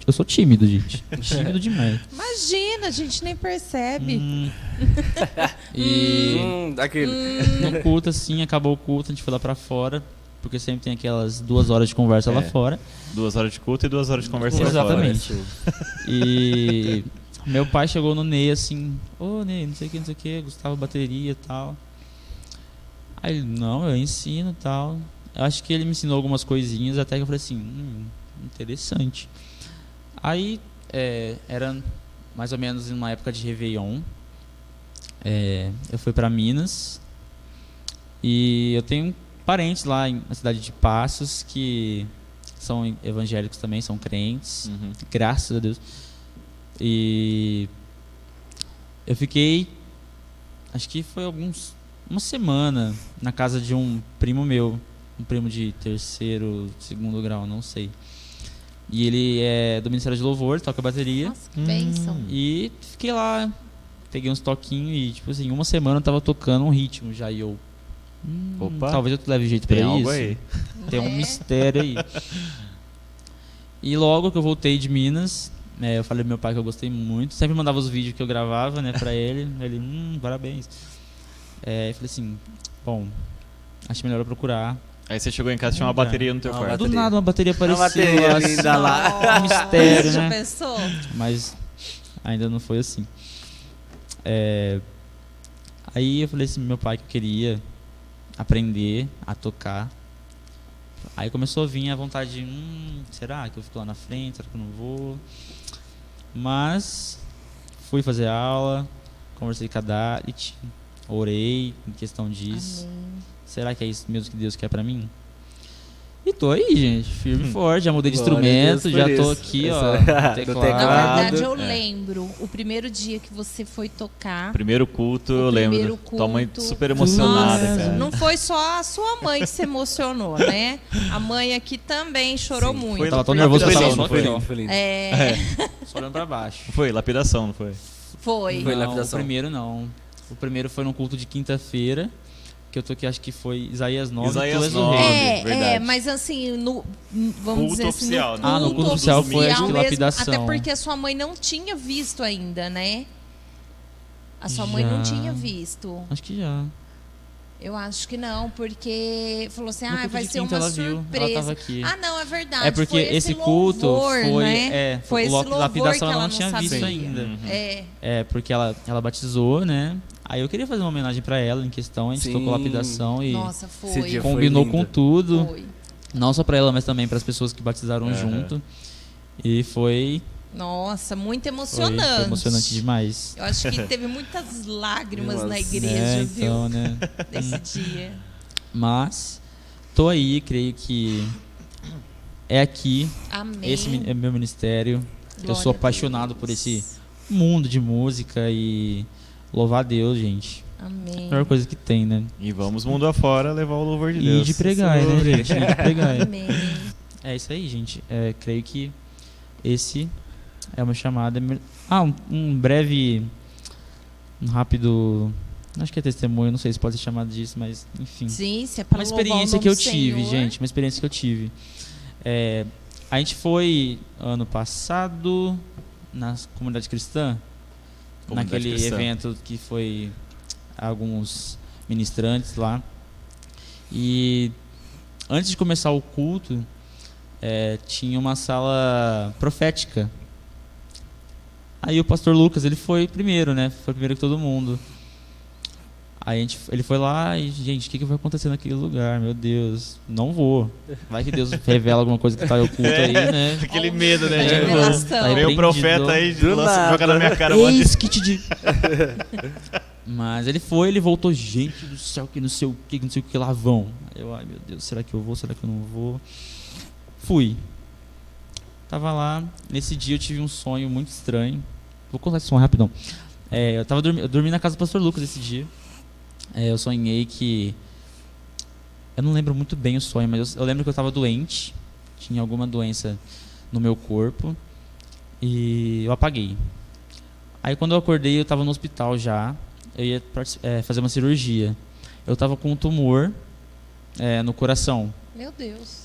Eu sou tímido, gente. Tímido demais. Imagina, a gente nem percebe. Aquele. No culto, assim, acabou o culto, a gente foi lá pra fora, porque sempre tem aquelas 2 horas de conversa lá fora. 2 horas de culto e 2 horas de conversa Exatamente. lá fora. E meu pai chegou no Ney assim, Ney, não sei o que, Gustavo bateria e tal. Aí ele, não, eu ensino e tal. Eu acho que ele me ensinou algumas coisinhas, até que eu falei assim, interessante. Aí, era mais ou menos em uma época de Réveillon. Eu fui para Minas e eu tenho parentes lá na cidade de Passos que são evangélicos também, são crentes, graças a Deus. E eu fiquei, acho que foi uma semana na casa de um primo meu, um primo de 3º, 2º grau, não sei. E ele é do Ministério de Louvor, toca bateria. Nossa, que bênção. E fiquei lá, peguei uns toquinhos e, tipo assim, uma semana eu tava tocando um ritmo já. E eu, Opa, talvez eu leve jeito pra tem isso. algo aí. Tem um mistério aí. E logo que eu voltei de Minas, eu falei pro meu pai que eu gostei muito. Sempre mandava os vídeos que eu gravava, né, pra ele. Ele, parabéns. Eu falei assim, bom, acho melhor eu procurar. Aí você chegou em casa e tinha uma bateria no teu quarto. Do nada uma bateria apareceu. Uma bateria assim, linda lá. um mistério, Já né? pensou? Mas ainda não foi assim. Aí eu falei assim pro meu pai que eu queria aprender a tocar. Aí começou a vir a vontade de, será que eu fico lá na frente? Será que eu não vou? Mas fui fazer aula, conversei com a Dalit, orei em questão disso. Amém. Será que é isso mesmo que Deus quer pra mim? E tô aí, gente, firme e forte, já mudei de Glória a instrumento, Deus já por tô isso. aqui, Do ó, Na teclado. verdade, eu lembro o primeiro dia que você foi tocar. Primeiro culto, eu primeiro lembro. Tua mãe culto. super emocionada, Nossa, cara. Não foi só a sua mãe que se emocionou, né? A mãe aqui também chorou muito. Foi Tava tão foi nervoso que eu lapidação, tava não só foi? aqui, ó. É, Só olhando pra baixo. Foi, lapidação, não foi? foi. Foi Não, lapidação. o primeiro não. O primeiro foi no culto de quinta-feira, que eu toquei, acho que foi Isaías 9, Isaías Tu és o 9. Rei. verdade. Mas assim, vamos Culto dizer assim, oficial, né? No culto oficial foi acho que mesmo, lapidação. até porque a sua mãe não tinha visto ainda, né? A sua mãe não Já. tinha visto. Acho que já. Eu acho que não, porque falou assim, No culto vai de ser quinta uma ela viu, surpresa. ela tava aqui. Não, é verdade. É porque foi esse culto louvor, foi, né? Foi esse louvor lapidação que ela ela não tinha sabia. visto ainda. É. Porque ela batizou, né? Aí eu queria fazer uma homenagem pra ela em questão, a gente Sim. tocou lapidação e Nossa, Esse foi. dia combinou foi com lindo. tudo. Foi. Não só pra ela, mas também pras pessoas que batizaram junto. E foi Nossa, muito emocionante. Foi emocionante demais. Eu acho que teve muitas lágrimas Nossa. na igreja, viu? Então, né? Desse dia. Mas tô aí, creio que é aqui. Amém. Esse é meu ministério. Eu Glória sou a apaixonado Deus. por esse mundo de música e louvar a Deus, gente. Amém. A melhor coisa que tem, né? E vamos mundo afora levar o louvor de E Deus. de pregar, né, gente? E de pregar. Amém. É isso aí, gente. Creio que esse é uma chamada. Um breve. Um rápido. Acho que é testemunho, não sei se pode ser chamado disso, mas enfim. Sim, se é para Uma louvar o experiência nome que eu do tive, Senhor. gente. Uma experiência que eu tive. A gente foi ano passado na comunidade cristã. Comunidade Naquele cristã. evento que foi alguns ministrantes lá. E antes de começar o culto, tinha uma sala profética. Aí o pastor Lucas, ele foi primeiro, né? Foi primeiro que todo mundo. Aí ele foi lá e, gente, o que vai acontecer naquele lugar? Meu Deus, não vou. Vai que Deus revela alguma coisa que tá oculto aí, né? Aquele medo, né? É, revelação. Aí Vem o repreendido. profeta aí, Do nada. joga na minha cara. um monte de- Eis que te digo. Mas ele voltou, gente do céu, que não sei o que lá vão. Eu, ai meu Deus, será que eu vou? Será que eu não vou? Fui. Tava lá, nesse dia eu tive um sonho muito estranho. Vou contar esse sonho rapidão. Eu dormi na casa do pastor Lucas esse dia. Eu sonhei que... Eu não lembro muito bem o sonho, mas eu lembro que eu tava doente. tinha alguma doença no meu corpo e eu apaguei. Aí quando eu acordei, eu estava no hospital já, eu ia fazer uma cirurgia. Eu estava com um tumor no coração. Meu Deus.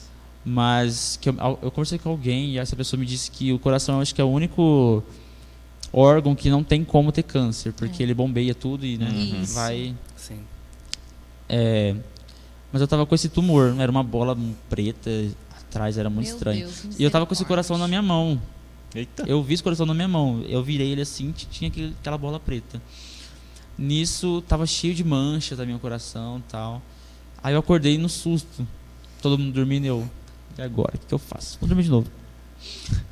Mas eu conversei com alguém e essa pessoa me disse que o coração, eu acho que é o único órgão que não tem como ter câncer, porque ele bombeia tudo e, né, vai... Sim. Mas eu tava com esse tumor, era uma bola preta atrás, era muito estranho. E eu tava com esse coração na minha mão. Eita. Eu vi esse coração na minha mão, eu virei ele assim, tinha aquela bola preta. Nisso, tava cheio de manchas no meu coração e tal. Aí eu acordei no susto, todo mundo dormindo e eu... E agora, o que eu faço? Vou dormir de novo.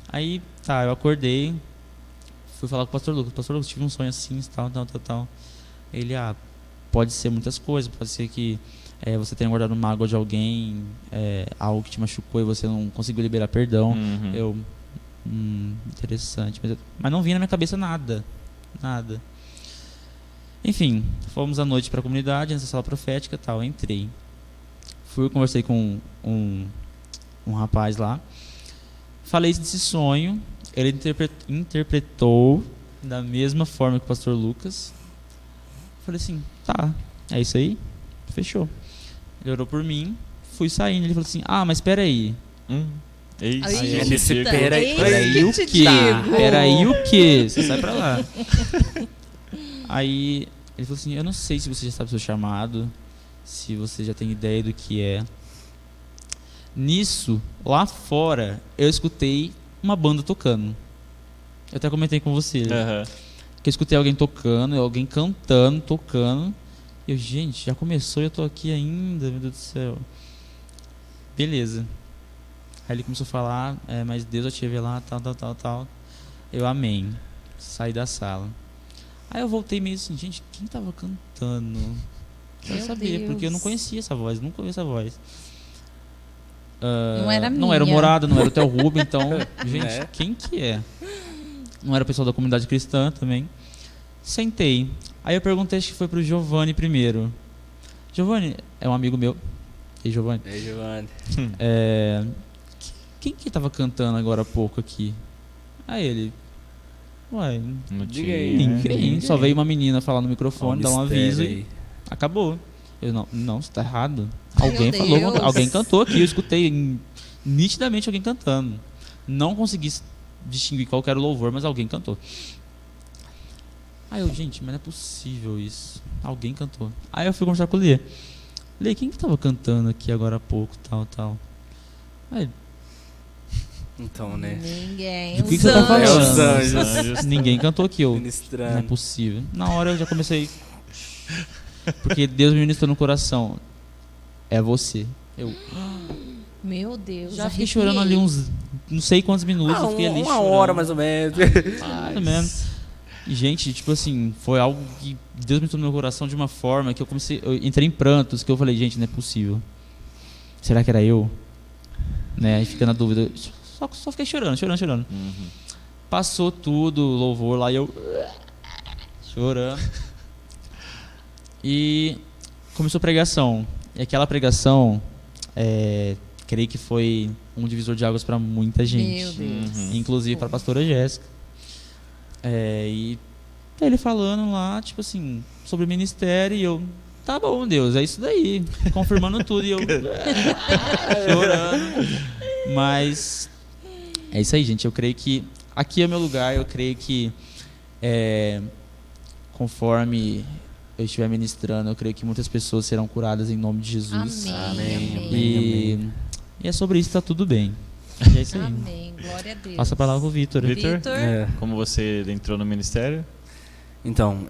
Aí, eu acordei, fui falar com o pastor Lucas. Pastor Lucas, tive um sonho assim, tal. Ele, pode ser muitas coisas, pode ser que você tenha guardado mágoa de alguém, algo que te machucou e você não conseguiu liberar perdão. Eu, interessante. Mas não vinha na minha cabeça nada. Enfim, fomos à noite para a comunidade, nessa sala profética e tal, entrei. Conversei com um rapaz lá, falei desse sonho, ele interpretou da mesma forma que o pastor Lucas. Falei assim, é isso aí, fechou. Ele orou por mim, fui saindo, ele falou assim, mas espera aí. Peraí o quê? Peraí o quê? Você sai pra lá. Aí ele falou assim, eu não sei se você já sabe o seu chamado, se você já tem ideia do que é. Nisso, lá fora, eu escutei uma banda tocando. Eu até comentei com você. Que eu escutei alguém tocando, alguém cantando, tocando. E eu, gente, já começou e eu tô aqui ainda, meu Deus do céu. Beleza. Aí ele começou a falar, mas Deus vai te revelar, tal. Eu, amém. Saí da sala. Aí eu voltei meio assim, gente, quem tava cantando? Quero saber, porque eu não conhecia essa voz, nunca ouvi essa voz. Não era minha. Não era o Morada, não era o Theo Rubem, então, gente, quem que é? Não era o pessoal da comunidade cristã também. Sentei. Aí eu perguntei, acho que foi pro Giovanni primeiro. Giovanni é um amigo meu. Ei, Giovanni. Quem que tava cantando agora há pouco aqui? Aí ele... ninguém. Só veio uma menina falar no microfone, dar um aviso e acabou. Eu, não, você tá errado. Alguém falou, alguém cantou aqui, eu escutei nitidamente alguém cantando. Não consegui distinguir qual que era o louvor, mas alguém cantou. Aí eu, gente, mas não é possível isso. Alguém cantou. Aí eu fui conversar com o Lê. Lê, quem que tava cantando aqui agora há pouco, tal. Aí... Então, né? Ninguém. Do que você tá falando? Os anjos. Ninguém cantou aqui, eu. Ministrando. Não é possível. Na hora eu já comecei... Porque Deus me ministrou no coração. É você. Eu... Meu Deus. Já fiquei chorando ali uns... Não sei quantos minutos. Eu fiquei ali uma chorando. hora mais ou menos. Mais ou menos. E, gente, tipo assim, foi algo que Deus me ministrou no meu coração de uma forma que eu entrei em prantos, que eu falei, gente, não é possível. Será que era eu? Né? Aí fica na dúvida. Só fiquei chorando. Passou tudo, louvor lá e eu... chorando. E começou a pregação. E aquela pregação, creio que foi um divisor de águas para muita gente. Meu Deus. Inclusive para a pastora Jéssica. E ele falando lá, tipo assim, sobre ministério, e eu, tá bom, Deus, é isso daí. Confirmando tudo, e eu chorando. Mas é isso aí, gente. Eu creio que aqui é o meu lugar. Eu creio que conforme eu estiver ministrando, eu creio que muitas pessoas serão curadas em nome de Jesus. Amém. E é sobre isso, tá tudo bem. E é isso aí. Amém. Glória a Deus. Passa a palavra pro Vitor. Vitor, como você entrou no ministério? Então,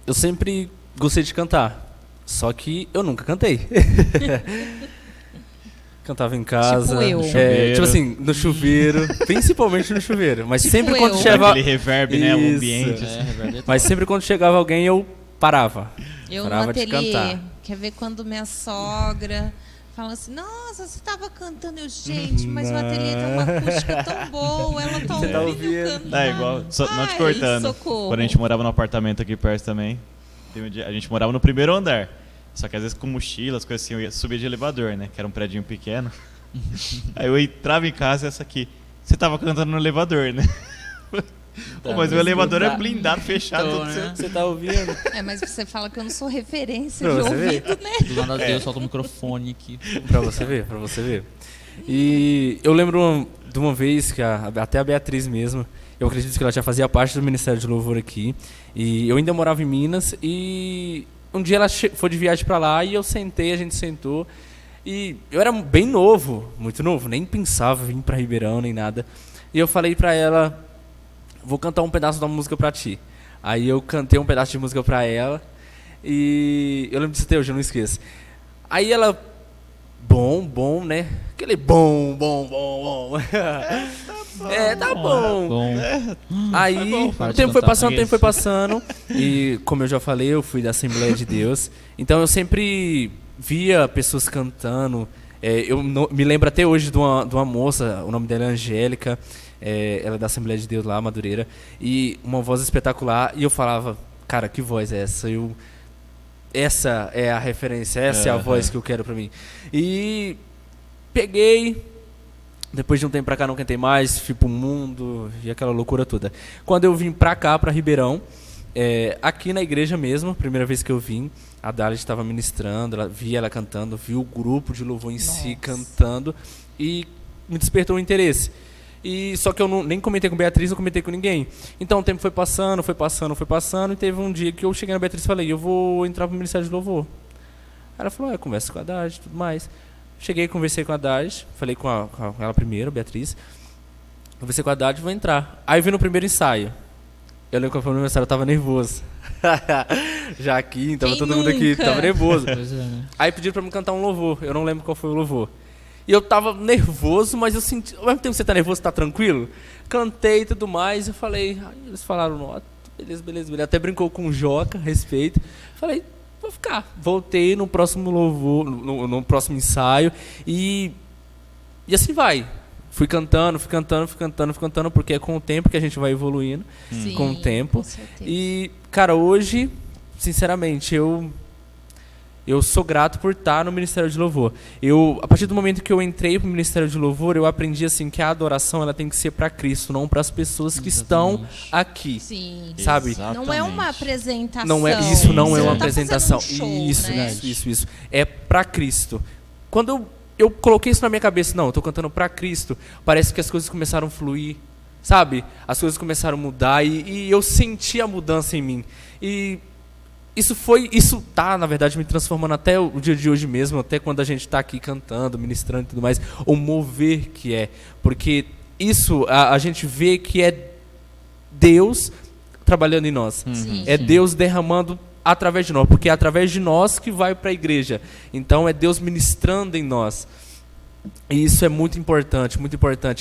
eu sempre gostei de cantar, só que eu nunca cantei. Cantava em casa. Tipo eu. Tipo assim, no chuveiro, principalmente no chuveiro. Mas Tipo sempre quando eu. chegava... Aquele reverb, né? O Isso. ambiente. Assim. Mas sempre quando chegava alguém, eu parava. Eu no Parava de ateliê, cantar. quer ver quando minha sogra fala assim, nossa, você estava cantando, eu, gente, mas o ateliê tem uma acústica tão boa, ela tá Você tá ouvindo eu ouvindo? cantar. Igual, não te Ai, cortando. socorro. Quando a gente morava no apartamento aqui perto também, a gente morava no primeiro andar. Só que às vezes com mochilas, coisas assim, eu subia de elevador, né? Que era um predinho pequeno. Aí eu entrava em casa essa aqui. Você tava cantando no elevador, né? Pô, mas o elevador é blindado, fechado. Então, né? Você tá ouvindo? Mas você fala que eu não sou referência Pra de você ver. ouvido, né? Do nada Deus solta o microfone aqui. Pra você ver. E eu lembro de uma vez que até a Beatriz mesmo, eu acredito que ela já fazia parte do Ministério de Louvor aqui. E eu ainda morava em Minas. E um dia ela foi de viagem pra lá e eu sentei, a gente sentou. E eu era bem novo, muito novo, nem pensava em vir pra Ribeirão, nem nada. E eu falei pra ela, vou cantar um pedaço da música pra ti. Aí eu cantei um pedaço de música pra ela. E eu lembro disso até hoje, eu não esqueço. Aí ela, bom, né? Aquele bom. Tá bom. Aí o tempo foi passando. E como eu já falei, eu fui da Assembleia de Deus. Então eu sempre via pessoas cantando. Me lembro até hoje de uma moça, o nome dela é Angélica. Ela é da Assembleia de Deus lá, Madureira. E uma voz espetacular. E eu falava, cara, que voz é essa? Essa é a referência, essa é a voz que eu quero pra mim. E peguei, depois de um tempo pra cá não cantei mais, fui pro mundo e aquela loucura toda. Quando eu vim pra cá, pra Ribeirão, aqui na igreja mesmo, primeira vez que eu vim, a Dália estava ministrando, vi ela cantando, vi o grupo de louvor em si cantando e me despertou o interesse. E só que eu nem comentei com Beatriz, não comentei com ninguém. Então o tempo foi passando, e teve um dia que eu cheguei na Beatriz e falei, eu vou entrar pro Ministério de Louvor. Ela falou, conversa com a Dade e tudo mais. Cheguei, conversei com a Dade, falei com ela primeiro, Beatriz. Conversei com a Dade, vou entrar. Aí vi no primeiro ensaio. Eu lembro que foi no aniversário, eu tava nervoso. Já aqui, tava todo mundo aqui, tava nervoso. Pois é, né? Aí pediram pra me cantar um louvor, eu não lembro qual foi o louvor. E eu tava nervoso, mas eu senti... Ao mesmo tempo que você tá nervoso, você tá tranquilo? Cantei e tudo mais, eu falei... Aí eles falaram, beleza. Até brincou com o Joca, respeito. Falei, vou ficar. Voltei no próximo louvor, no próximo ensaio. E assim vai. Fui cantando, porque é com o tempo que a gente vai evoluindo. Sim, com o tempo. com certeza. E, cara, hoje, sinceramente, eu sou grato por estar no Ministério de Louvor. A partir do momento que eu entrei para o Ministério de Louvor, eu aprendi assim que a adoração ela tem que ser para Cristo, não para as pessoas que estão aqui. Sim. Sabe? Não é uma apresentação. Isso não é Você uma tá apresentação. fazendo um show, né? Isso. É para Cristo. Quando eu coloquei isso na minha cabeça, não, eu tô cantando para Cristo, parece que as coisas começaram a fluir, sabe? As coisas começaram a mudar e eu senti a mudança em mim. E isso tá, na verdade, me transformando até o dia de hoje mesmo, até quando a gente está aqui cantando, ministrando e tudo mais, o mover que é. Porque isso, a gente vê que é Deus trabalhando em nós. Sim. É Deus derramando através de nós, porque é através de nós que vai para a igreja. Então é Deus ministrando em nós. E isso é muito importante,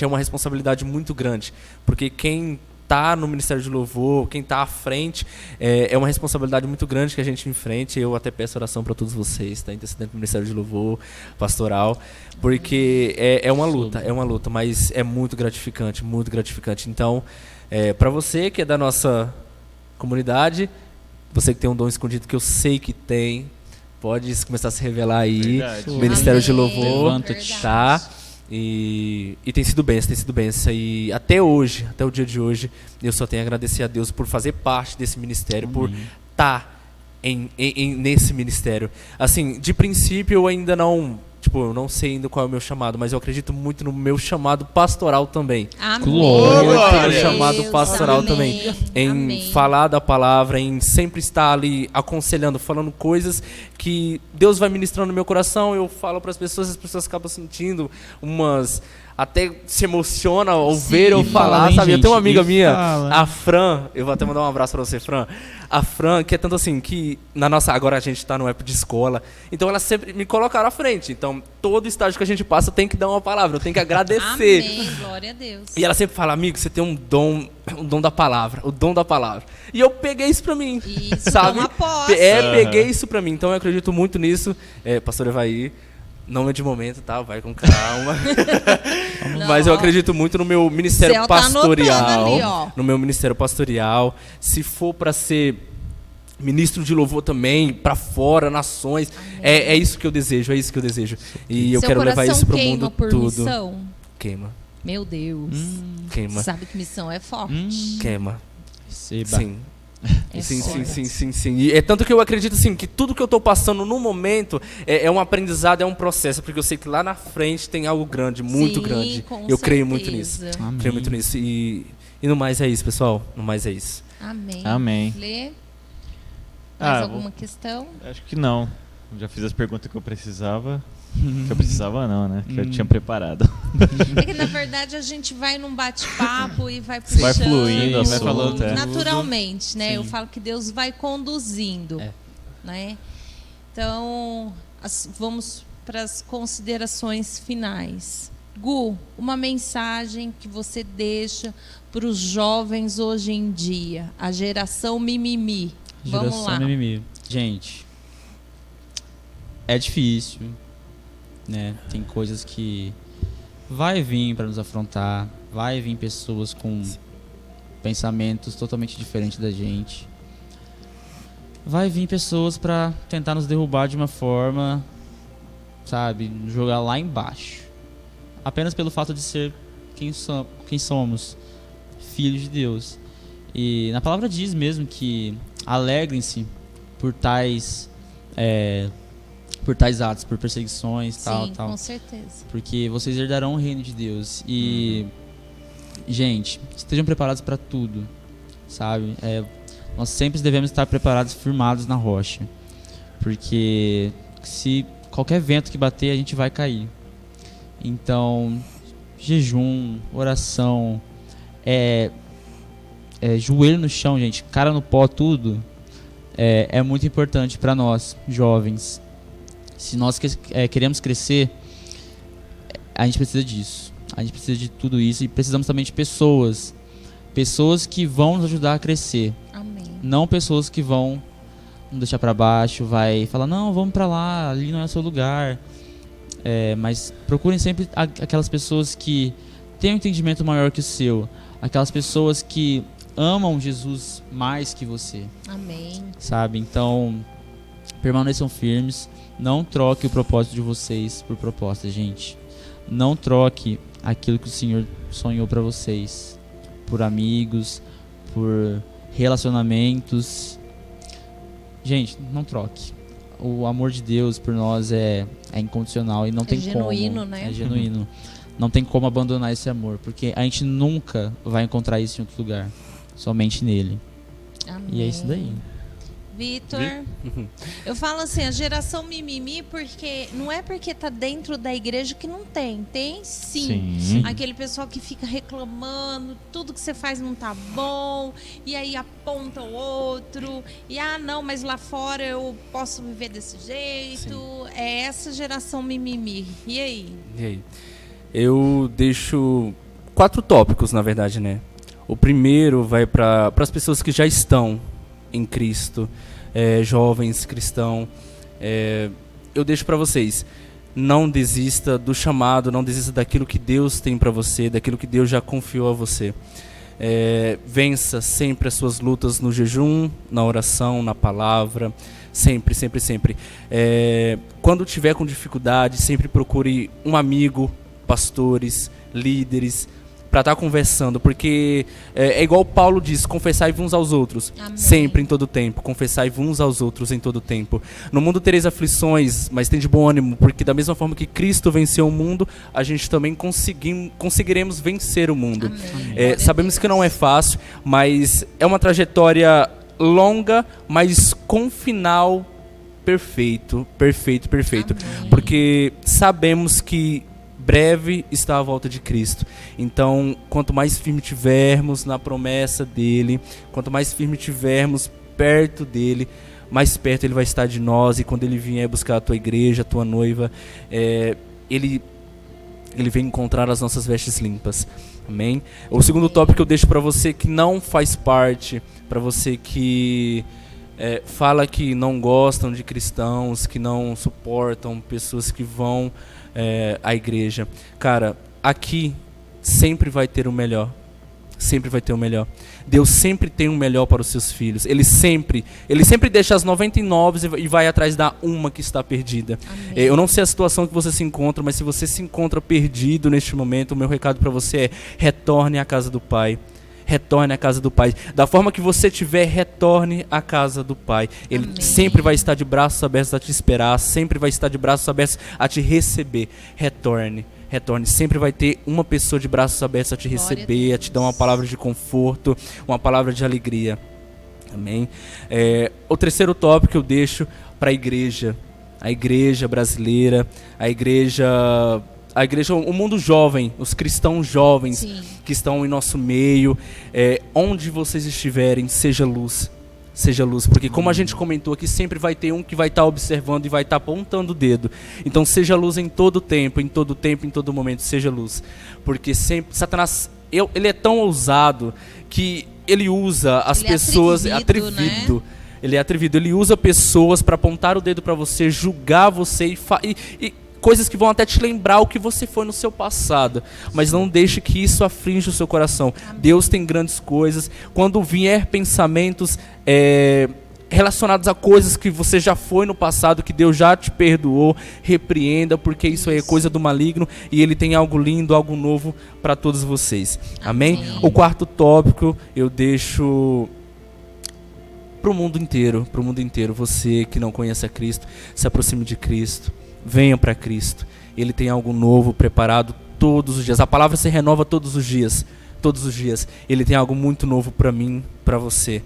é uma responsabilidade muito grande, porque quem está no Ministério de Louvor, quem está à frente, é uma responsabilidade muito grande que a gente enfrente. Eu até peço oração para todos vocês, tá? Intercedendo no Ministério de Louvor, pastoral, porque é uma luta, mas é muito gratificante, muito gratificante. Então, para você que é da nossa comunidade, você que tem um dom escondido que eu sei que tem, pode começar a se revelar aí, Verdade. Ministério de Louvor, Levanta-te. tá? E tem sido benção. E até hoje, até o dia de hoje, eu só tenho a agradecer a Deus por fazer parte desse ministério, por estar nesse ministério. Assim, de princípio eu ainda não, eu não sei ainda qual é o meu chamado, mas eu acredito muito no meu chamado pastoral também. Amém. Glória. No meu chamado pastoral Amém. também. Em Amém. falar da palavra, em sempre estar ali aconselhando, falando coisas que Deus vai ministrando no meu coração. Eu falo para as pessoas acabam sentindo umas... Até se emociona ao ver eu falar, sabe? Eu tenho uma amiga minha, a Fran, eu vou até mandar um abraço pra você, Fran. A Fran, que é tanto assim, que agora a gente tá no época de escola, então ela sempre me colocaram à frente. Então, todo estágio que a gente passa, eu tenho que dar uma palavra, eu tenho que agradecer. Amém, glória a Deus. E ela sempre fala, amigo, você tem um dom da palavra, o dom da palavra. E eu peguei isso pra mim, Isso, sabe? toma posse. Peguei isso pra mim, então eu acredito muito nisso. Pastor Evaí, não é de momento, tá? Vai com calma. Mas eu acredito muito no meu ministério Céu tá pastoral. anotando ali, ó. No meu ministério pastoral. Se for para ser ministro de louvor também, para fora, nações. É isso que eu desejo, E eu quero levar isso para o mundo todo. Missão? Queima. Meu Deus. Queima. Sabe que missão é forte. Queima. Receba. Sim. É Sim. E é tanto que eu acredito assim, que tudo que eu estou passando no momento é um aprendizado, é um processo, porque eu sei que lá na frente tem algo grande, muito grande. Eu creio muito nisso. Amém. Creio muito nisso. E no mais é isso, pessoal. No mais é isso. Amém. Lê. Mais alguma questão? Acho que não. Já fiz as perguntas que eu precisava. Que eu precisava não, né? Que eu tinha preparado. É que na verdade a gente vai num bate-papo e vai puxando. Vai fluindo, vai falando naturalmente, né? Sim. Eu falo que Deus vai conduzindo, né? Então, vamos para as considerações finais. Gu, uma mensagem que você deixa para os jovens hoje em dia, a geração mimimi. Vamos lá. Mimimi. Gente, é difícil, né? Tem coisas que vai vir para nos afrontar, vai vir pessoas com pensamentos totalmente diferentes da gente. Vai vir pessoas para tentar nos derrubar de uma forma, sabe, jogar lá embaixo. Apenas pelo fato de ser quem somos, filhos de Deus. E na palavra diz mesmo que alegrem-se por tais atos, por perseguições, tal. Com certeza. Porque vocês herdarão o reino de Deus. E, gente, estejam preparados para tudo, sabe? Nós sempre devemos estar preparados, firmados na rocha. Porque se qualquer vento que bater, a gente vai cair. Então, jejum, oração, joelho no chão, gente, cara no pó, tudo, é muito importante para nós, jovens. Se nós queremos crescer, a gente precisa disso. A gente precisa de tudo isso e precisamos também de pessoas que vão nos ajudar a crescer. Amém. Não pessoas que vão nos deixar para baixo, vai falar, não, vamos para lá, ali não é o seu lugar. Mas procurem sempre aquelas pessoas que têm um entendimento maior que o seu, aquelas pessoas que amam Jesus mais que você. Amém. Sabe? Então, permaneçam firmes. Não troque o propósito de vocês por proposta, gente. Não troque aquilo que o Senhor sonhou para vocês por amigos, por relacionamentos. Gente, não troque. O amor de Deus por nós é incondicional e não tem como. É genuíno, né? É genuíno. Não tem como abandonar esse amor, porque a gente nunca vai encontrar isso em outro lugar. Somente nele. Amém. E é isso daí. Vitor, eu falo assim, a geração mimimi, porque não é porque tá dentro da igreja que não tem. Tem sim. Aquele pessoal que fica reclamando, tudo que você faz não tá bom, e aí aponta o outro, e não, mas lá fora eu posso viver desse jeito. Sim. É essa geração mimimi. E aí? Eu deixo 4 tópicos, na verdade, né? O primeiro vai para as pessoas que já estão em Cristo, jovens cristãos. Eu deixo para vocês, não desista do chamado, não desista daquilo que Deus tem para você, daquilo que Deus já confiou a você. Vença sempre as suas lutas no jejum, na oração, na palavra, sempre. Quando tiver com dificuldade, sempre procure um amigo, pastores, líderes, para estar conversando, porque é igual Paulo diz, confessai-vos uns aos outros. Amém. Sempre, em todo tempo, confessai-vos uns aos outros em todo tempo. No mundo tereis aflições, mas tem de bom ânimo, porque da mesma forma que Cristo venceu o mundo, a gente também conseguiremos vencer o mundo. Sabemos que não é fácil, mas é uma trajetória longa, mas com final perfeito. Amém. Porque sabemos que breve está a volta de Cristo. Então, quanto mais firme tivermos na promessa dele, quanto mais firme tivermos perto dele, mais perto ele vai estar de nós. E quando ele vier buscar a tua igreja, a tua noiva, ele vem encontrar as nossas vestes limpas. Amém? O segundo tópico que eu deixo para você que não faz parte, para você que fala que não gostam de cristãos, que não suportam pessoas que vão à igreja. Cara, aqui sempre vai ter o melhor. Sempre vai ter o melhor. Deus sempre tem o melhor para os seus filhos. Ele sempre deixa as 99 e vai atrás da uma que está perdida. Eu não sei a situação que você se encontra, mas se você se encontra perdido neste momento, o meu recado para você é: retorne à casa do Pai. Retorne à casa do Pai. Da forma que você estiver, retorne à casa do Pai. Ele sempre vai estar de braços abertos a te esperar, sempre vai estar de braços abertos a te receber. Retorne. Sempre vai ter uma pessoa de braços abertos a te receber, a te dar uma palavra de conforto, uma palavra de alegria. Amém? O terceiro tópico que eu deixo para a igreja brasileira, a igreja, o mundo jovem, os cristãos jovens que estão em nosso meio. Onde vocês estiverem, seja luz. Porque como a gente comentou aqui, sempre vai ter um que vai estar observando e vai estar apontando o dedo. Então seja luz em todo tempo, em todo momento, seja luz. Porque sempre Satanás, ele é tão ousado que ele usa as pessoas, atrevido. Né? Ele é atrevido, ele usa pessoas para apontar o dedo para você, julgar você e coisas que vão até te lembrar o que você foi no seu passado. Mas não deixe que isso aflige o seu coração. Amém. Deus tem grandes coisas. Quando vier pensamentos relacionados a coisas que você já foi no passado, que Deus já te perdoou, repreenda, porque isso aí é coisa do maligno e Ele tem algo lindo, algo novo para todos vocês. Amém? O quarto tópico eu deixo para o mundo inteiro. Você que não conhece a Cristo, se aproxime de Cristo. Venha para Cristo. Ele tem algo novo preparado todos os dias. A palavra se renova todos os dias. Ele tem algo muito novo para mim, para você.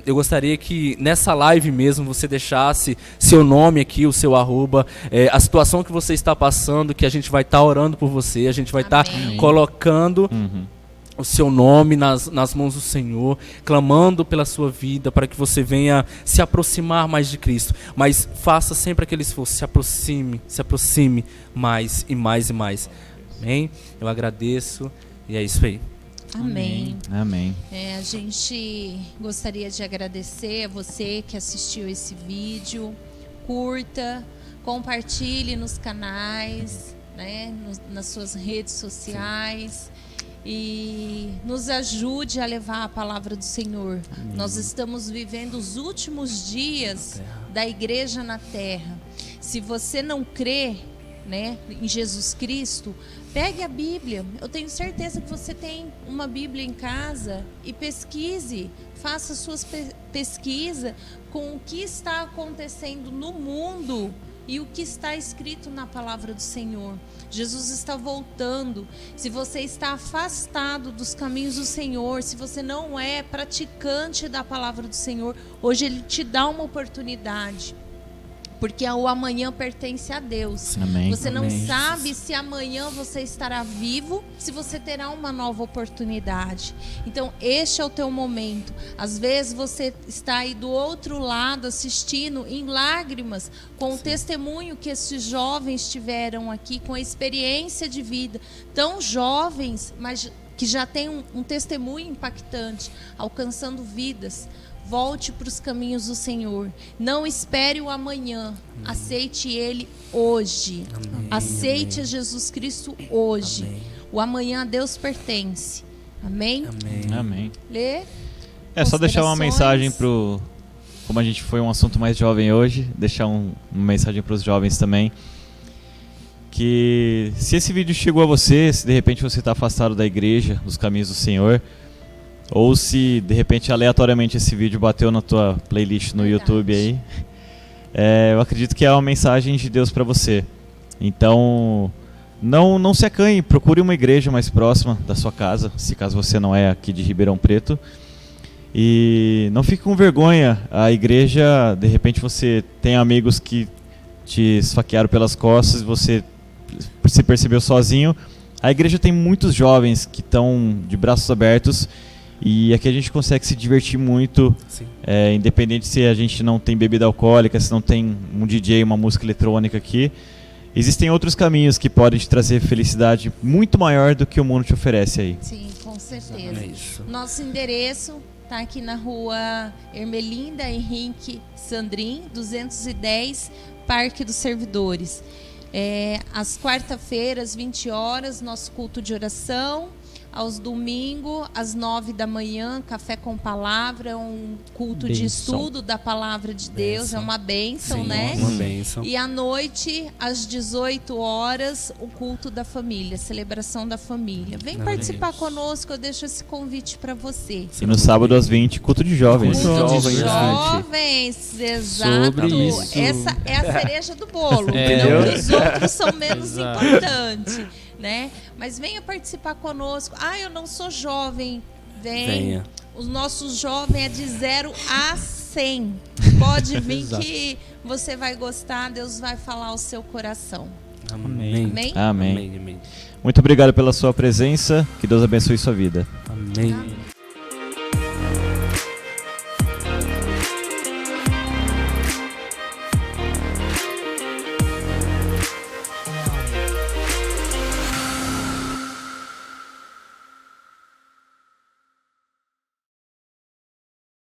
Eu gostaria que nessa live mesmo você deixasse seu nome aqui, o seu arroba, a situação que você está passando, que a gente vai estar orando por você, a gente vai estar colocando o seu nome nas mãos do Senhor, clamando pela sua vida, para que você venha se aproximar mais de Cristo. Mas faça sempre aquele esforço, se aproxime mais e mais e mais. Amém? Eu agradeço e é isso aí. Amém. Amém. A gente gostaria de agradecer a você que assistiu esse vídeo. Curta, compartilhe nos canais, né, nas suas redes sociais. E nos ajude a levar a palavra do Senhor. Nós estamos vivendo os últimos dias da igreja na terra. Se você não crê, né, em Jesus Cristo, pegue a Bíblia. Eu tenho certeza que você tem uma Bíblia em casa e pesquise, faça suas pesquisas com o que está acontecendo no mundo e o que está escrito na palavra do Senhor. Jesus está voltando. Se você está afastado dos caminhos do Senhor, se você não é praticante da palavra do Senhor, hoje Ele te dá uma oportunidade. Porque o amanhã pertence a Deus. Amém. Você não sabe se amanhã você estará vivo, se você terá uma nova oportunidade. Então, este é o teu momento. Às vezes você está aí do outro lado assistindo em lágrimas com o testemunho que esses jovens tiveram aqui, com a experiência de vida. Tão jovens, mas que já têm um testemunho impactante, alcançando vidas. Volte para os caminhos do Senhor. Não espere o amanhã. Aceite Ele hoje. Aceite a Jesus Cristo hoje. O amanhã a Deus pertence. Amém? Amém. Lê. Só deixar uma mensagem pro... Como a gente foi um assunto mais jovem hoje, deixar uma mensagem para os jovens também. Que se esse vídeo chegou a você, se de repente você está afastado da igreja, dos caminhos do Senhor, ou se de repente aleatoriamente esse vídeo bateu na tua playlist no YouTube aí, eu acredito que é uma mensagem de Deus para você. Então não se acanhe, procure uma igreja mais próxima da sua casa, se caso você não é aqui de Ribeirão Preto, e não fique com vergonha. A igreja, de repente você tem amigos que te esfaquearam pelas costas e você se percebeu sozinho. A igreja tem muitos jovens que estão de braços abertos. E aqui a gente consegue se divertir muito, independente se a gente não tem bebida alcoólica, se não tem um DJ, uma música eletrônica aqui. Existem outros caminhos que podem te trazer felicidade muito maior do que o mundo te oferece aí. Sim, com certeza. Nosso endereço está aqui na rua Ermelinda Henrique Sandrin, 210, Parque dos Servidores. Às quarta-feiras, 20 horas, nosso culto de oração. Aos domingos, às 9 da manhã, Café com Palavra, um culto de estudo da Palavra de Deus, é uma bênção, Sim, né? Uma bênção. E à noite, às 18 horas, o culto da família, celebração da família. Vem participar conosco, eu deixo esse convite para você. E no sábado às 20, culto de jovens. Culto de Jovens, exato. Sobre isso. Essa é a cereja do bolo, É. não que os outros são menos Exato. importantes, né? Mas venha participar conosco. Ah, eu não sou jovem. Venha. Os nossos jovens é de 0 a 100. Pode vir Exato. que você vai gostar, Deus vai falar ao seu coração. Amém. Amém? Amém. Amém. Amém. Muito obrigado pela sua presença. Que Deus abençoe sua vida. Amém.